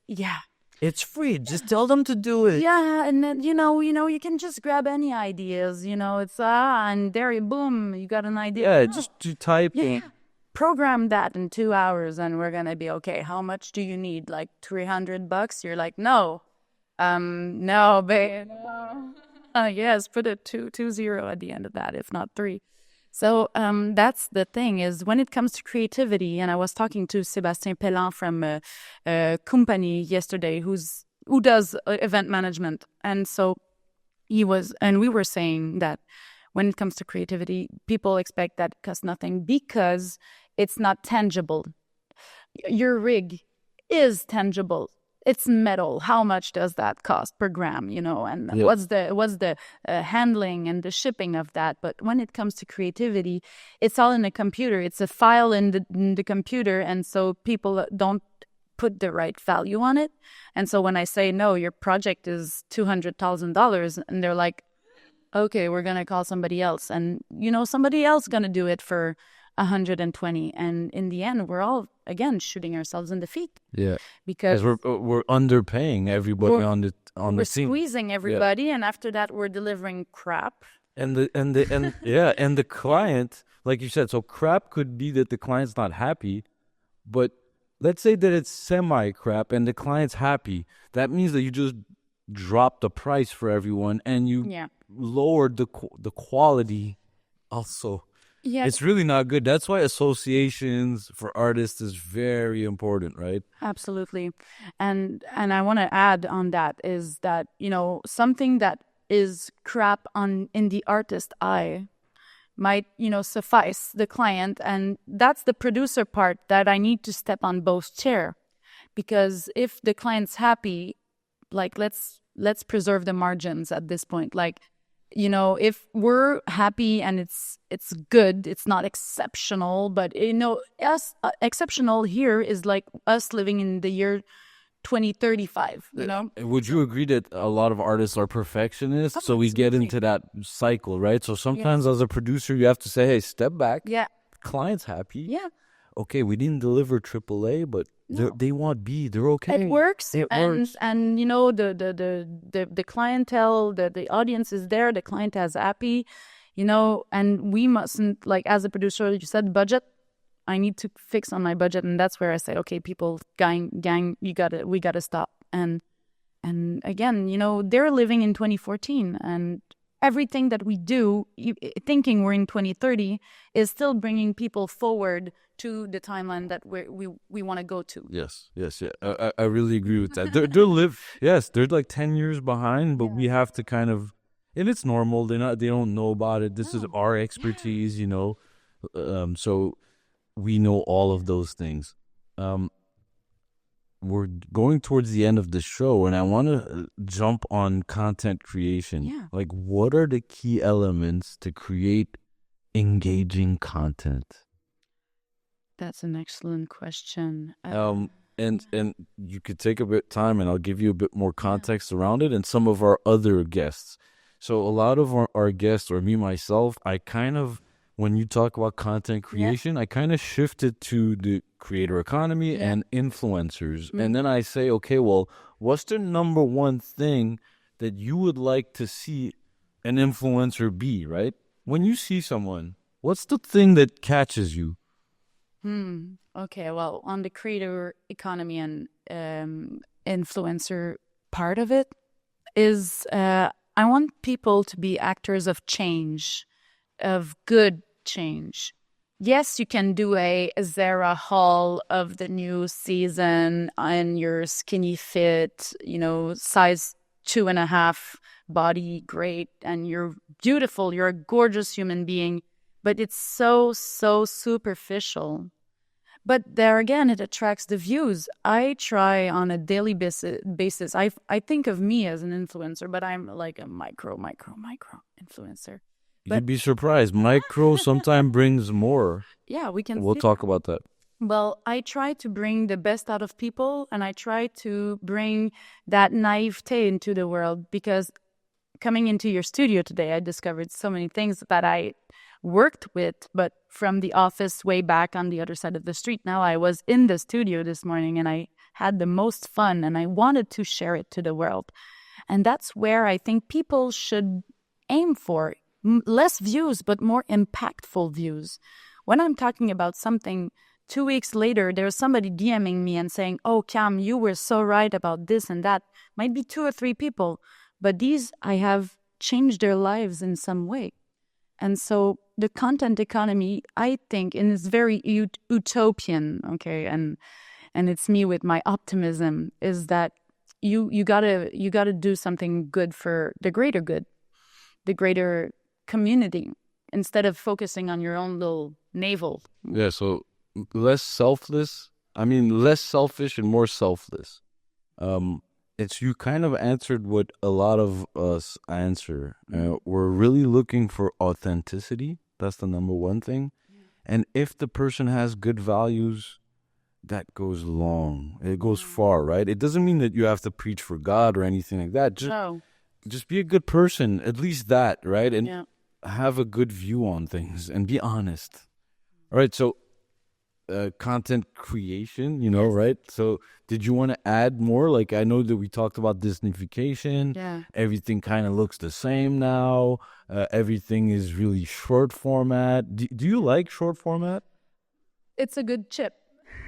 It's free. Just tell them to do it. Yeah, and then you can just grab any ideas. It's and there, boom, you got an idea. Yeah, Oh, just to type. yeah, program that in 2 hours, and we're gonna be okay. How much do you need? Like $300? You're like, no, no, babe. No. Yes, put a 2 0 at the end of that, if not 3. So that's the thing is when it comes to creativity, and I was talking to Sébastien Pellan from a company yesterday who does event management, and so we were saying that when it comes to creativity, people expect that it costs nothing because it's not tangible. Your rig is tangible. It's metal. How much does that cost per gram? And Yeah. what's the handling and the shipping of that? But when it comes to creativity, it's all in a computer. It's a file in the computer, and so people don't put the right value on it. And so when I say no, your project is $200,000, and they're like, okay, we're gonna call somebody else, and somebody else gonna do it for 120, and in the end we're all again shooting ourselves in the feet. Yeah, because we're underpaying everybody on the we're team. squeezing everybody, and after that we're delivering crap. And the client, like you said, so crap could be that the client's not happy, but let's say that it's semi crap and the client's happy. That means that you just dropped the price for everyone and you lowered the quality also. Yeah, It's really not good. That's why associations for artists is very important, right? absolutely. And I want to add on that is that something that is crap in the artist eye might suffice the client, and that's the producer part that I need to step on both chair, because if the client's happy, like let's preserve the margins at this point. Like if we're happy and it's good, it's not exceptional, but us exceptional here is like us living in the year 2035. Would you agree that a lot of artists are perfectionists? So we get into that cycle, right? So sometimes as a producer, you have to say, hey, step back. Yeah. Client's happy. Yeah. Okay, we didn't deliver AAA, but they want B. They're okay. It works. And the clientele, the audience is there. The client is happy, and we mustn't, like, as a producer, you said budget. I need to fix on my budget, and that's where I say, okay, people, gang, we gotta stop. And again, they're living in 2014, and everything that we do, thinking we're in 2030, is still bringing people forward to the timeline that we want to go to. Yes. I really agree with that. They're like 10 years behind, but we have to kind of, and it's normal. They don't know about it. This is our expertise, so we know all of those things. We're going towards the end of the show, and I want to jump on content creation. Yeah. Like, what are the key elements to create engaging content? That's an excellent question. And you could take a bit of time, and I'll give you a bit more context around it, and some of our other guests. So a lot of our guests, or me myself, I kind of, when you talk about content creation, I kind of shifted to the creator economy and influencers. And then I say, okay, well, what's the number one thing that you would like to see an influencer be, right? When you see someone, what's the thing that catches you? Okay, well, on the creator economy and influencer part of it is I want people to be actors of change, of good change. Yes, you can do a Zara haul of the new season on your skinny fit, size 2.5, body great, and you're beautiful, you're a gorgeous human being, but it's so superficial. But there again, it attracts the views. I try on a daily basis. I think of me as an influencer, but I'm like a micro influencer. You'd be surprised. Micro sometimes brings more. Yeah, We'll talk about that. Well, I try to bring the best out of people, and I try to bring that naivete into the world, because coming into your studio today, I discovered so many things that I worked with, but from the office way back on the other side of the street. Now I was in the studio this morning, and I had the most fun, and I wanted to share it to the world. And that's where I think people should aim for less views, but more impactful views. When I'm talking about something, 2 weeks later, there's somebody DMing me and saying, "Oh, Cam, you were so right about this and that." Might be 2 or 3 people, but these I have changed their lives in some way. And so the content economy, I think, and it's very utopian, okay, and it's me with my optimism, is that you gotta do something good for the greater good, the greater community, instead of focusing on your own little navel. Yeah, so less selfish and more selfless. It's you kind of answered what a lot of us answer. We're really looking for authenticity. That's the number one thing. Yeah. And if the person has good values, that goes long. It goes far, right? It doesn't mean that you have to preach for God or anything like that. Just be a good person, at least that, right? And have a good view on things and be honest. All right, so content creation, right? So did you want to add more? Like, I know that we talked about Disneyfication. Yeah. Everything kind of looks the same now. Everything is really short format. Do you like short format? It's a good chip.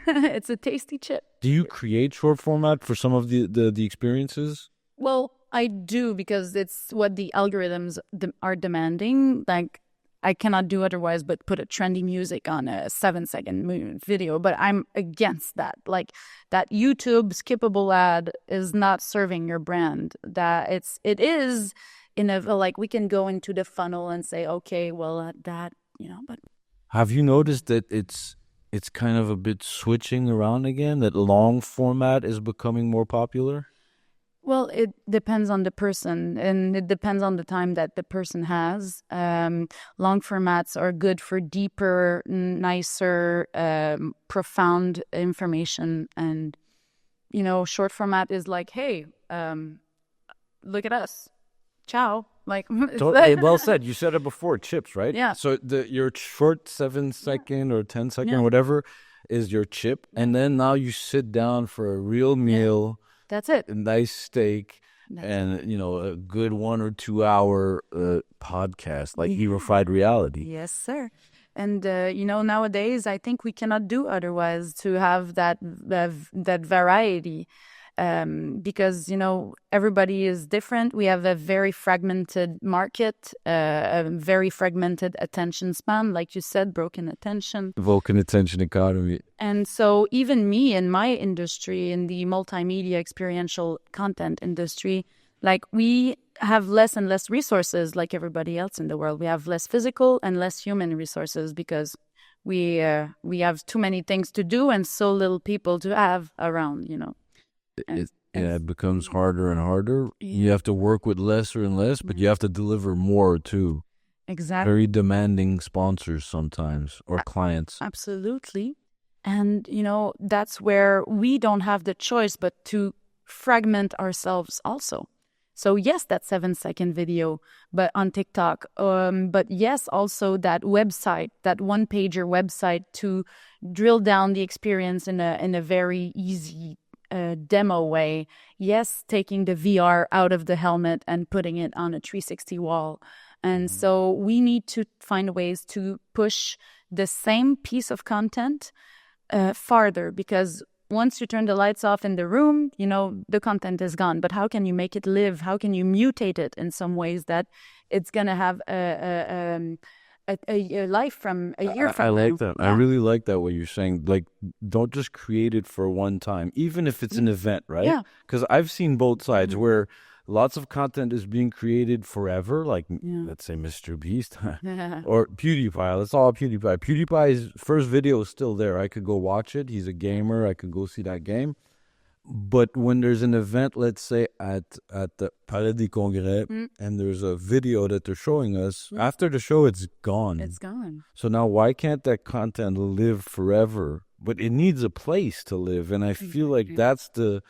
It's a tasty chip. Do you create short format for some of the experiences? Well, I do, because it's what the algorithms are demanding. Like, I cannot do otherwise but put a trendy music on a 7-second video. But I'm against that. Like, that YouTube skippable ad is not serving your brand. That it is in a, like, we can go into the funnel and say, okay, well, that, but. Have you noticed that it's kind of a bit switching around again, that long format is becoming more popular? Well, it depends on the person, and it depends on the time that the person has. Long formats are good for deeper, nicer, profound information. And, short format is like, hey, look at us. Ciao. Like, well said. You said it before, chips, right? Yeah. So your short 7-second or 10-second or whatever is your chip. And then now you sit down for a real meal. That's it. A nice steak and, a good 1 or 2 hour podcast, like Hero-fied Reality. Yes, sir. And, nowadays, I think we cannot do otherwise to have that variety. Because, everybody is different. We have a very fragmented market, a very fragmented attention span, like you said, broken attention. Broken attention economy. And so even me in my industry, in the multimedia experiential content industry, like, we have less and less resources like everybody else in the world. We have less physical and less human resources because we have too many things to do and so little people to have around, It becomes harder and harder. You have to work with lesser and less, but you have to deliver more too. Exactly. Very demanding sponsors sometimes, or clients. Absolutely. And, that's where we don't have the choice but to fragment ourselves also. So yes, that 7-second video, but on TikTok. But yes, also that website, that 1-pager website, to drill down the experience in a very easy demo way. Yes, taking the VR out of the helmet and putting it on a 360 wall. And so we need to find ways to push the same piece of content farther, because once you turn the lights off in the room, the content is gone. But how can you make it live? How can you mutate it in some ways that it's going to have a life from a year from now? I like that. Yeah. I really like that, what you're saying. Like, don't just create it for one time, even if it's an event, right? Yeah. Because I've seen both sides where lots of content is being created forever, like, let's say Mr. Beast or PewDiePie. Let's all PewDiePie. PewDiePie's first video is still there. I could go watch it. He's a gamer. I could go see that game. But when there's an event, let's say at the Palais des Congrès, and there's a video that they're showing us, after the show, it's gone. It's gone. So now why can't that content live forever? But it needs a place to live. And I feel like that's the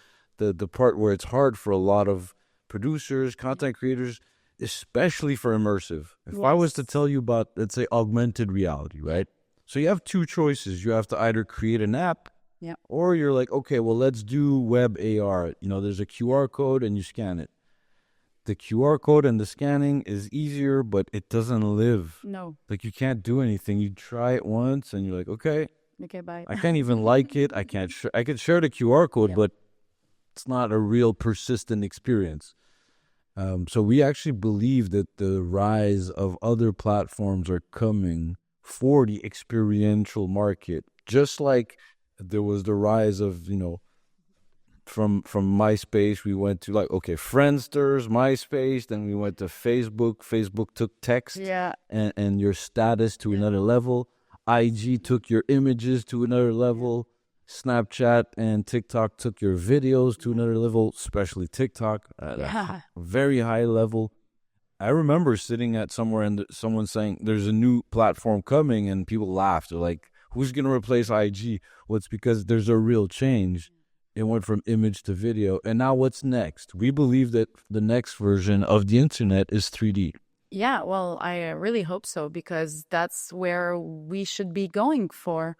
part where it's hard for a lot of producers, content creators, especially for immersive. If I was to tell you about, let's say, augmented reality, right? So you have two choices. You have to either create an app Yeah. Or you're like, okay, well, let's do web AR. There's a QR code and you scan it. The QR code and the scanning is easier, but it doesn't live. No. Like, you can't do anything. You try it once and you're like, okay, Okay, bye. I can't even like it. I can't. I could share the QR code, but it's not a real persistent experience. So we actually believe that the rise of other platforms are coming for the experiential market, just like there was the rise of, from MySpace, we went to Friendsters, MySpace, then we went to Facebook. Facebook took text and your status to another level. IG took your images to another level. Snapchat and TikTok took your videos to another level, especially TikTok at a very high level. I remember sitting at somewhere and someone saying there's a new platform coming, and people laughed. They're like, who's going to replace IG? Well, it's because there's a real change. It went from image to video. And now what's next? We believe that the next version of the internet is 3D. Yeah, well, I really hope so, because that's where we should be going for.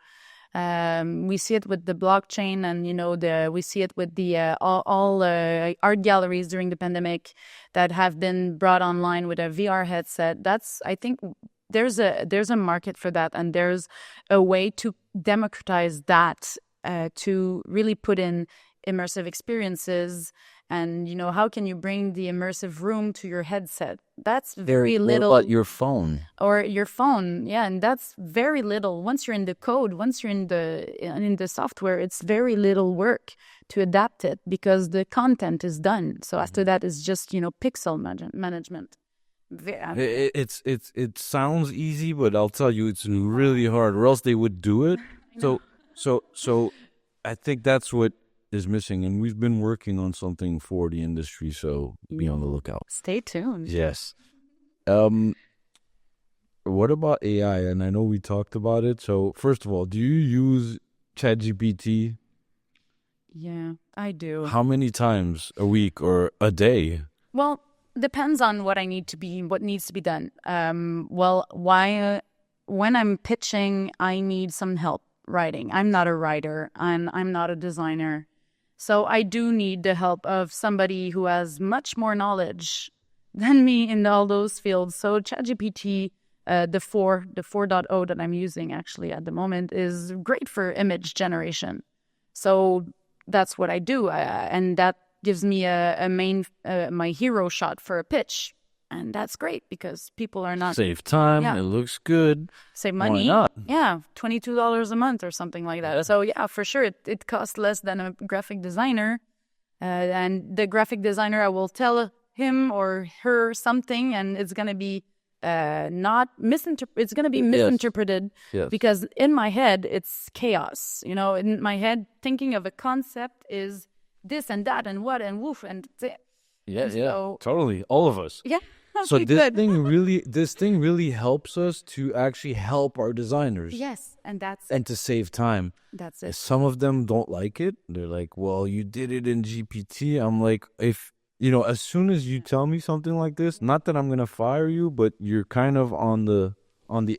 We see it with the blockchain, and we see it with the all art galleries during the pandemic that have been brought online with a VR headset. I think there's a market for that, and there's a way to democratize that, to really put in immersive experiences. And how can you bring the immersive room to your headset? That's very little. What about your phone? Or your phone, yeah, and that's very little. Once you're in the code, once you're in the software, it's very little work to adapt it, because the content is done. So after that, it's just pixel management. It sounds easy, but I'll tell you, it's really hard. Or else they would do it. So I think that's what is missing, and we've been working on something for the industry, so be on the lookout. Stay tuned. Yes. What about AI? And I know we talked about it. So first of all, do you use ChatGPT? Yeah, I do. How many times a week or a day? Well, depends on what needs to be done. When I'm pitching, I need some help writing. I'm not a writer, and I'm not a designer. So I do need the help of somebody who has much more knowledge than me in all those fields. So ChatGPT, the 4.0 that I'm using actually at the moment, is great for image generation. So that's what I do. And that gives me my hero shot for a pitch. And that's great, because people are not... Save time. Yeah. It looks good. Save money. Why not? Yeah, $22 a month or something like that. So yeah, for sure, it costs less than a graphic designer. And the graphic designer, I will tell him or her something, and it's going to be it's going to be misinterpreted. Yes. Because in my head, it's chaos. In my head, thinking of a concept is this and that and what and woof and... Yeah, totally. All of us. Yeah. So this thing really helps us to actually help our designers. Yes, and to save time. That's it. Some of them don't like it. They're like, "Well, you did it in GPT." I'm like, if as soon as you tell me something like this, not that I'm gonna fire you, but you're kind of on the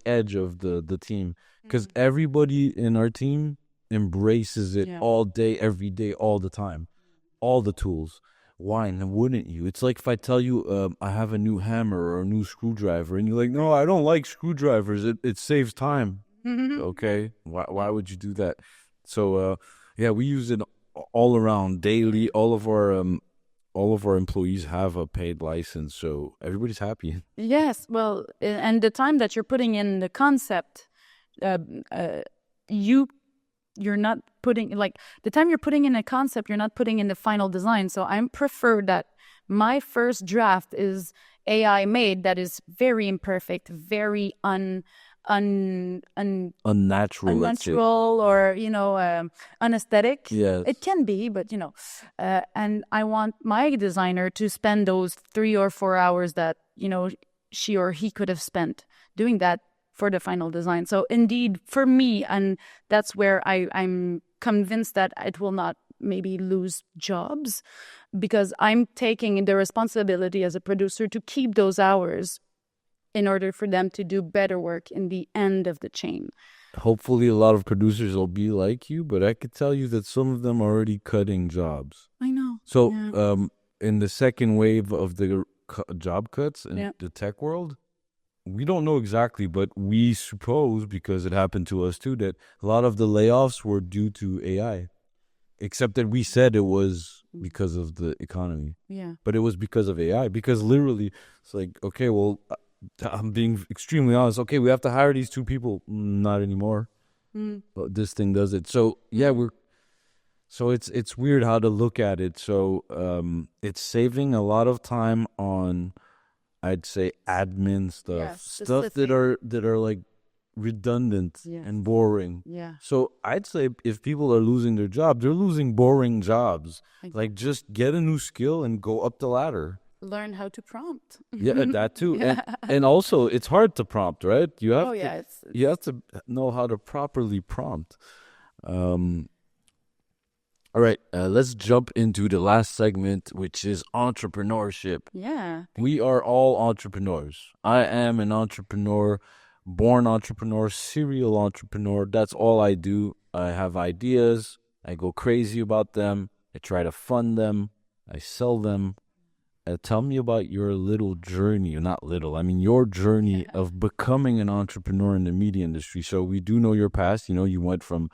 edge of the team, because everybody in our team embraces it all day, every day, all the time, all the tools. Why wouldn't you? It's like if I tell you I have a new hammer or a new screwdriver, and you're like, no, I don't like screwdrivers. It saves time. Okay, why would you do that? So we use it all around daily. All of our employees have a paid license, so everybody's happy. Yes, well, and the time that you're putting in the concept, you're not putting, the time you're putting in a concept, you're not putting in the final design. So I prefer that my first draft is AI made, that is very imperfect, very unnatural or unaesthetic. Yes. It can be, but and I want my designer to spend those 3 or 4 hours that she or he could have spent doing that for the final design. So indeed, for me, and that's where I'm convinced that it will not maybe lose jobs, because I'm taking the responsibility as a producer to keep those hours in order for them to do better work in the end of the chain. Hopefully a lot of producers will be like you, but I could tell you that some of them are already cutting jobs. I know. So Yeah. in the second wave of the job cuts in the tech world, we don't know exactly, but we suppose, because it happened to us too, that a lot of the layoffs were due to AI. Except that we said it was because of the economy. Yeah. But it was because of AI. Because literally, it's like, okay, well, I'm being extremely honest. Okay, we have to hire these two people. Not anymore. But this thing does it. So yeah, it's weird how to look at it. So it's saving a lot of time on, I'd say, admin stuff, stuff that are like redundant and boring. Yeah. So I'd say if people are losing their job, they're losing boring jobs. Like just get a new skill and go up the ladder. Learn how to prompt. Yeah, that too. And also it's hard to prompt, right? You have to know how to properly prompt. All right, let's jump into the last segment, which is entrepreneurship. Yeah. We are all entrepreneurs. I am an entrepreneur, born entrepreneur, serial entrepreneur. That's all I do. I have ideas. I go crazy about them. I try to fund them. I sell them. Tell me about your little journey, not little, I mean your journey of becoming an entrepreneur in the media industry. So we do know your past. You know, you went from,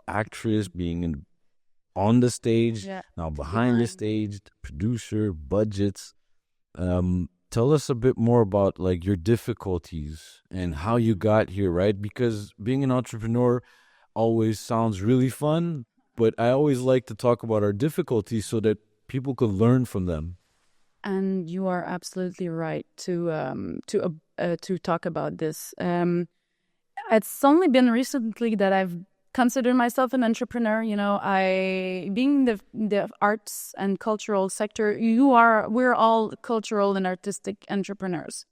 actress, being on the stage, now behind the stage, producer, budgets. Tell us a bit more about like your difficulties and how you got here, right? Because being an entrepreneur always sounds really fun, but I always like to talk about our difficulties so that people could learn from them. And you are absolutely right to talk about this. It's only been recently that I've considered myself an entrepreneur. I being the arts and cultural sector, we're all cultural and artistic entrepreneurs.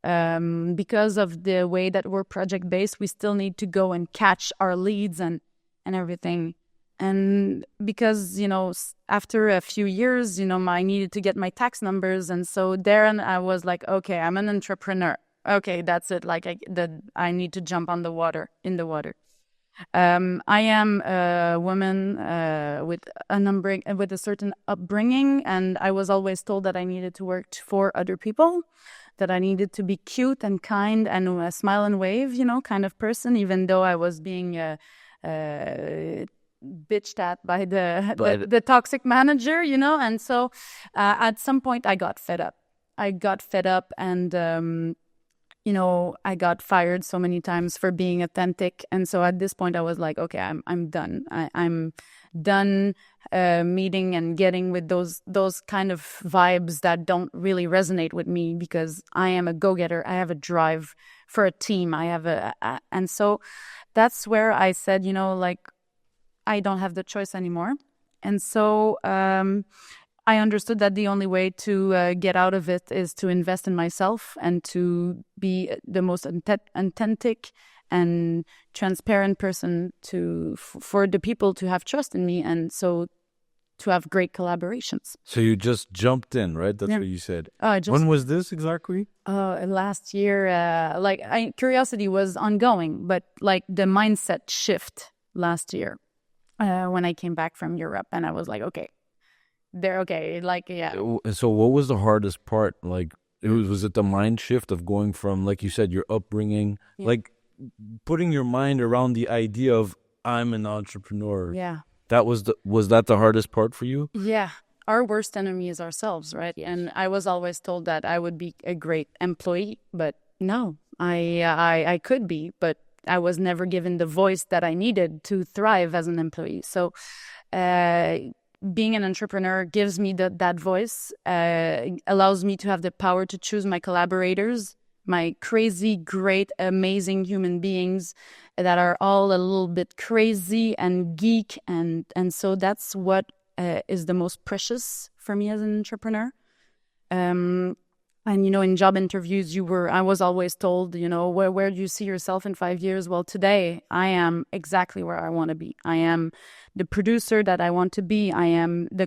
Because of the way that we're project based, we still need to go and catch our leads and everything. And because, after a few years, I needed to get my tax numbers. And so then I was like, okay, I'm an entrepreneur. Okay, that's it. Like I need to jump in the water. I am a woman with a certain upbringing. And I was always told that I needed to work for other people, that I needed to be cute and kind and smile and wave, kind of person, even though I was being bitched at by the toxic manager, and so at some point I got fed up and I got fired so many times for being authentic. And so at this point I was like, okay, I'm done. I'm done meeting and getting with those kind of vibes that don't really resonate with me, because I am a go-getter. I have a drive for a team. And so that's where I said, I don't have the choice anymore. And so I understood that the only way to get out of it is to invest in myself and to be the most authentic and transparent person for the people to have trust in me, and so to have great collaborations. So you just jumped in, right? That's what you said. When was this exactly? Last year. Curiosity was ongoing, but like the mindset shift last year. When I came back from Europe, and I was like, okay, they're okay. Like, yeah. So what was the hardest part? Like, was it the mind shift of going from, like you said, your upbringing, like putting your mind around the idea of I'm an entrepreneur? Yeah. Was that the hardest part for you? Yeah. Our worst enemy is ourselves, right? And I was always told that I would be a great employee, but no, I could be, but I was never given the voice that I needed to thrive as an employee. So being an entrepreneur gives me that voice, allows me to have the power to choose my collaborators, my crazy, great, amazing human beings that are all a little bit crazy and geek. And so that's what is the most precious for me as an entrepreneur. And, you know, in job interviews, I was always told, you know, where do you see yourself in 5 years? Well, today I am exactly where I want to be. I am the producer that I want to be. I am the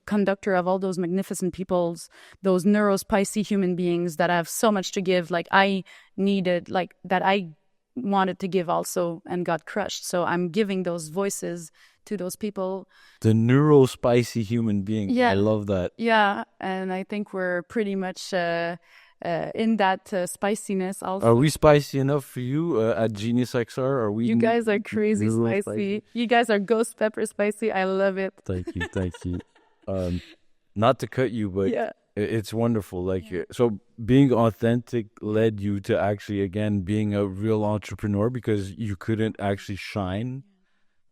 conductor of all those magnificent peoples, those neurospicy human beings that have so much to give. Like I needed, like that I wanted to give also and got crushed. So I'm giving those voices to those people. The neurospicy human being. Yeah. I love that. Yeah, and I think we're pretty much in that spiciness also. Are we spicy enough for you at GeniusXR? Are we? You guys are crazy spicy. You guys are ghost pepper spicy. I love it. Thank you. Not to cut you, but Yeah. it's wonderful. Like, so being authentic led you to actually, again, being a real entrepreneur because you couldn't actually shine.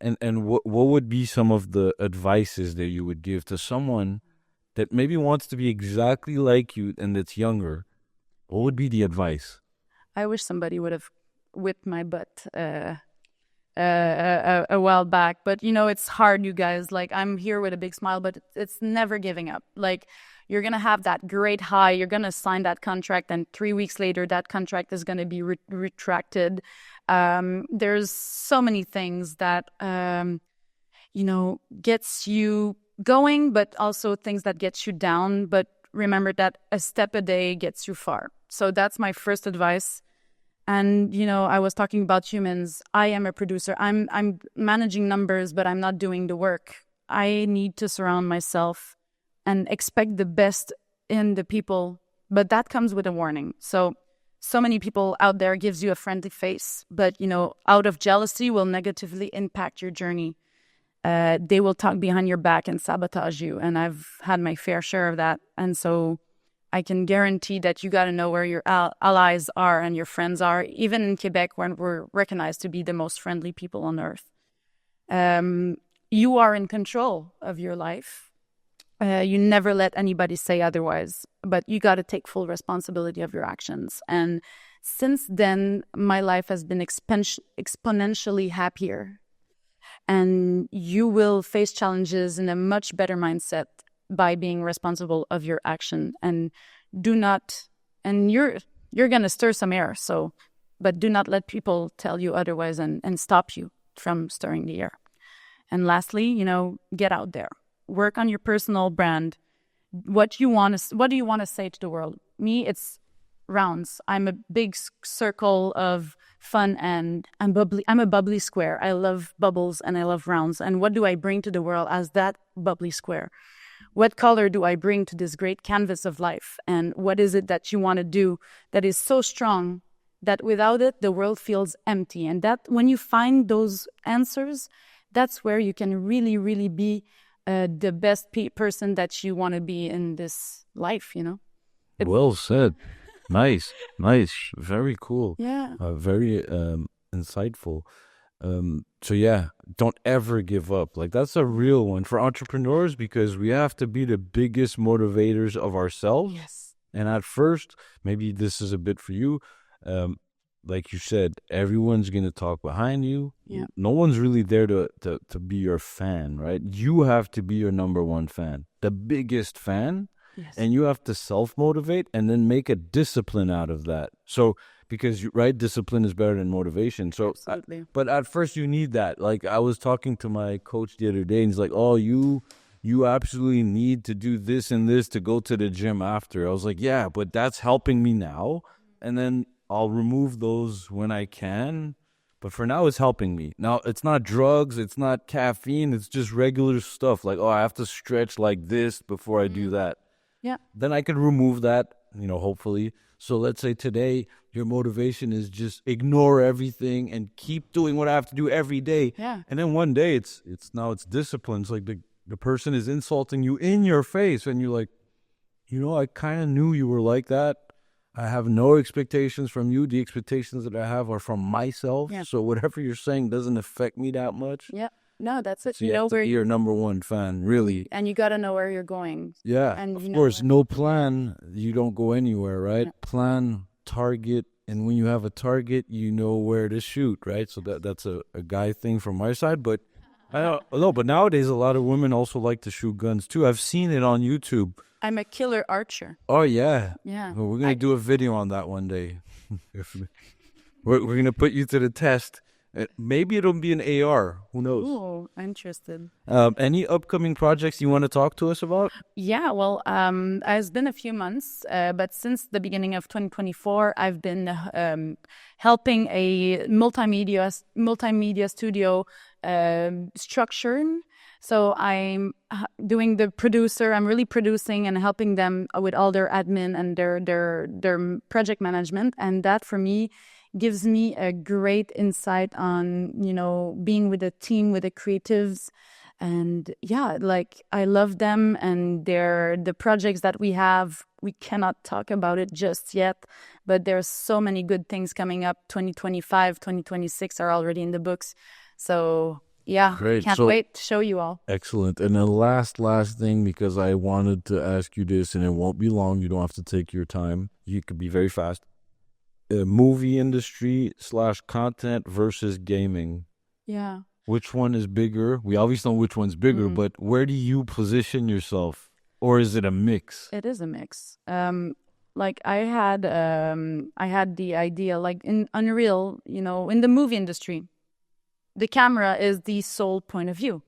And what would be some of the advices that you would give to someone that maybe wants to be exactly like you and that's younger? What would be the advice? I wish somebody would have whipped my butt a while back. But, you know, it's hard, you guys. Like, I'm here with a big smile, but it's never giving up. Like, you're going to have that great high. You're going to sign that contract. And 3 weeks later, that contract is going to be retracted. There's so many things that, you know, gets you going, but also things that gets you down. But remember that a step a day gets you far. So that's my first advice. And, you know, I was talking about humans. I am a producer. I'm managing numbers, but I'm not doing the work. I need to surround myself and expect the best in the people. But that comes with a warning. So many people out there gives you a friendly face, but, you know, out of jealousy will negatively impact your journey. They will talk behind your back and sabotage you. And I've had my fair share of that. And so I can guarantee that you got to know where your allies are and your friends are, even in Quebec, where we're recognized to be the most friendly people on earth. You are in control of your life. You never let anybody say otherwise, but you got to take full responsibility of your actions. And since then, my life has been exponentially happier. And you will face challenges in a much better mindset by being responsible of your action. And do not, and you're going to stir some air. But do not let people tell you otherwise and stop you from stirring the air. And lastly, you know, get out there. Work on your personal brand. What do you want to say to the world? Me, it's rounds. I'm a big circle of fun and I'm bubbly. I'm a bubbly square. I love bubbles and I love rounds. And what do I bring to the world as that bubbly square? What color do I bring to this great canvas of life? And what is it that you want to do that is so strong that without it, the world feels empty? And that when you find those answers, that's where you can really, really be the best person that you want to be in this life, you know? Well said. Nice. Very cool. Yeah. Very insightful. So yeah, don't ever give up. Like, that's a real one for entrepreneurs because we have to be the biggest motivators of ourselves. Yes. And at first, maybe this is a bit for you. Like you said, everyone's going to talk behind you. Yeah. No one's really there to be your fan, right? You have to be your number one fan, the biggest fan. Yes. And you have to self-motivate and then make a discipline out of that. So, because, right, discipline is better than motivation. So, absolutely. But at first you need that. Like, I was talking to my coach the other day and he's like, oh, you absolutely need to do this and this to go to the gym after. I was like, yeah, but that's helping me now. And then I'll remove those when I can. But for now, it's helping me. Now, it's not drugs. It's not caffeine. It's just regular stuff. Like, oh, I have to stretch like this before I do that. Yeah. Then I could remove that, you know, hopefully. So let's say today your motivation is just ignore everything and keep doing what I have to do every day. Yeah. And then one day it's discipline. It's like the person is insulting you in your face and you're like, you know, I kind of knew you were like that. I have no expectations from you. The expectations that I have are from myself. Yeah. So whatever you're saying doesn't affect me that much. Yeah. No, that's it. So you have to be your number one fan, really. And you got to know where you're going. Yeah, and of course, no plan, you don't go anywhere, right? Yeah. Plan, target, and when you have a target, you know where to shoot, right? So that's a guy thing from my side. But I don't know, but nowadays a lot of women also like to shoot guns too. I've seen it on YouTube. I'm a killer archer. Oh, yeah. Yeah. Well, we're going to do a video on that one day. we're going to put you to the test. Maybe it'll be an AR. Who knows? Ooh, interested. Any upcoming projects you want to talk to us about? Yeah, well, it's been a few months, but since the beginning of 2024, I've been helping a multimedia studio structure. So I'm doing the producer. I'm really producing and helping them with all their admin and their project management, and that for me gives me a great insight on, you know, being with a team, with the creatives. And yeah, like I love them, and the projects that we have, we cannot talk about it just yet, but there's so many good things coming up. 2025, 2026 are already in the books. So yeah, Great. Can't wait to show you all. Excellent. And the last thing, because I wanted to ask you this, and it won't be long. You don't have to take your time. You could be very fast. Movie industry / content versus gaming. Yeah. Which one is bigger? We obviously know which one's bigger, but where do you position yourself? Or is it a mix? It is a mix. Like I had the idea, like in Unreal, you know, in the movie industry, the camera is the sole point of view.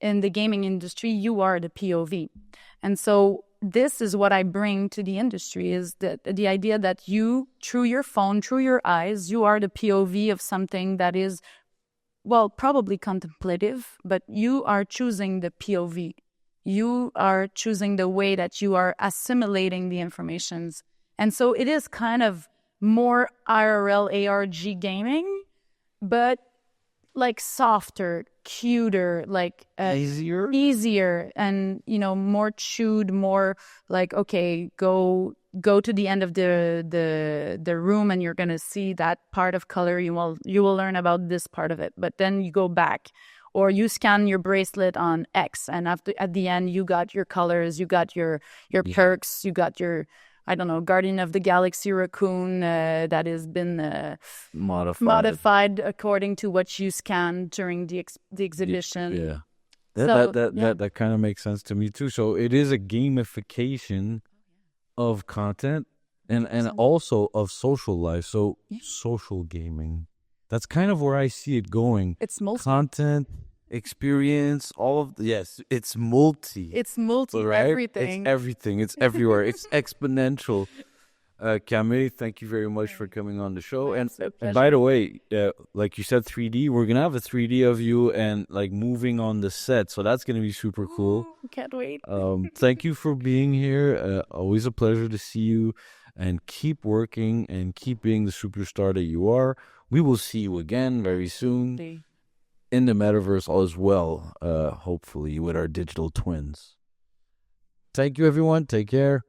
In the gaming industry, you are the POV. And so this is what I bring to the industry, is that the idea that you, through your phone, through your eyes, you are the POV of something that is, well, probably contemplative, but you are choosing the POV. You are choosing the way that you are assimilating the informations. And so it is kind of more IRL ARG gaming, but like softer, cuter, like easier, and you know, more chewed, more like, okay, go to the end of the room and you're gonna see that part of color. You will learn about this part of it, but then you go back, or you scan your bracelet on X, and at the end you got your colors, you got your perks, you got your, I don't know, Guardian of the Galaxy raccoon that has been modified according to what you scanned during the exhibition. Yeah. That kind of makes sense to me too. So it is a gamification of content and also of social life. So social gaming. That's kind of where I see it going. It's content, experience, all of it's multi. It's multi, right? everything. It's everything. It's everywhere. It's exponential. Camille, thank you very much for coming on the show. And by the way, like you said, 3D, we're going to have a 3D of you and like moving on the set. So that's going to be super cool. Can't wait. Thank you for being here. Always a pleasure to see you, and keep working and keep being the superstar that you are. We will see you again very soon in the metaverse as well, hopefully with our digital twins. Thank you, everyone. Take care.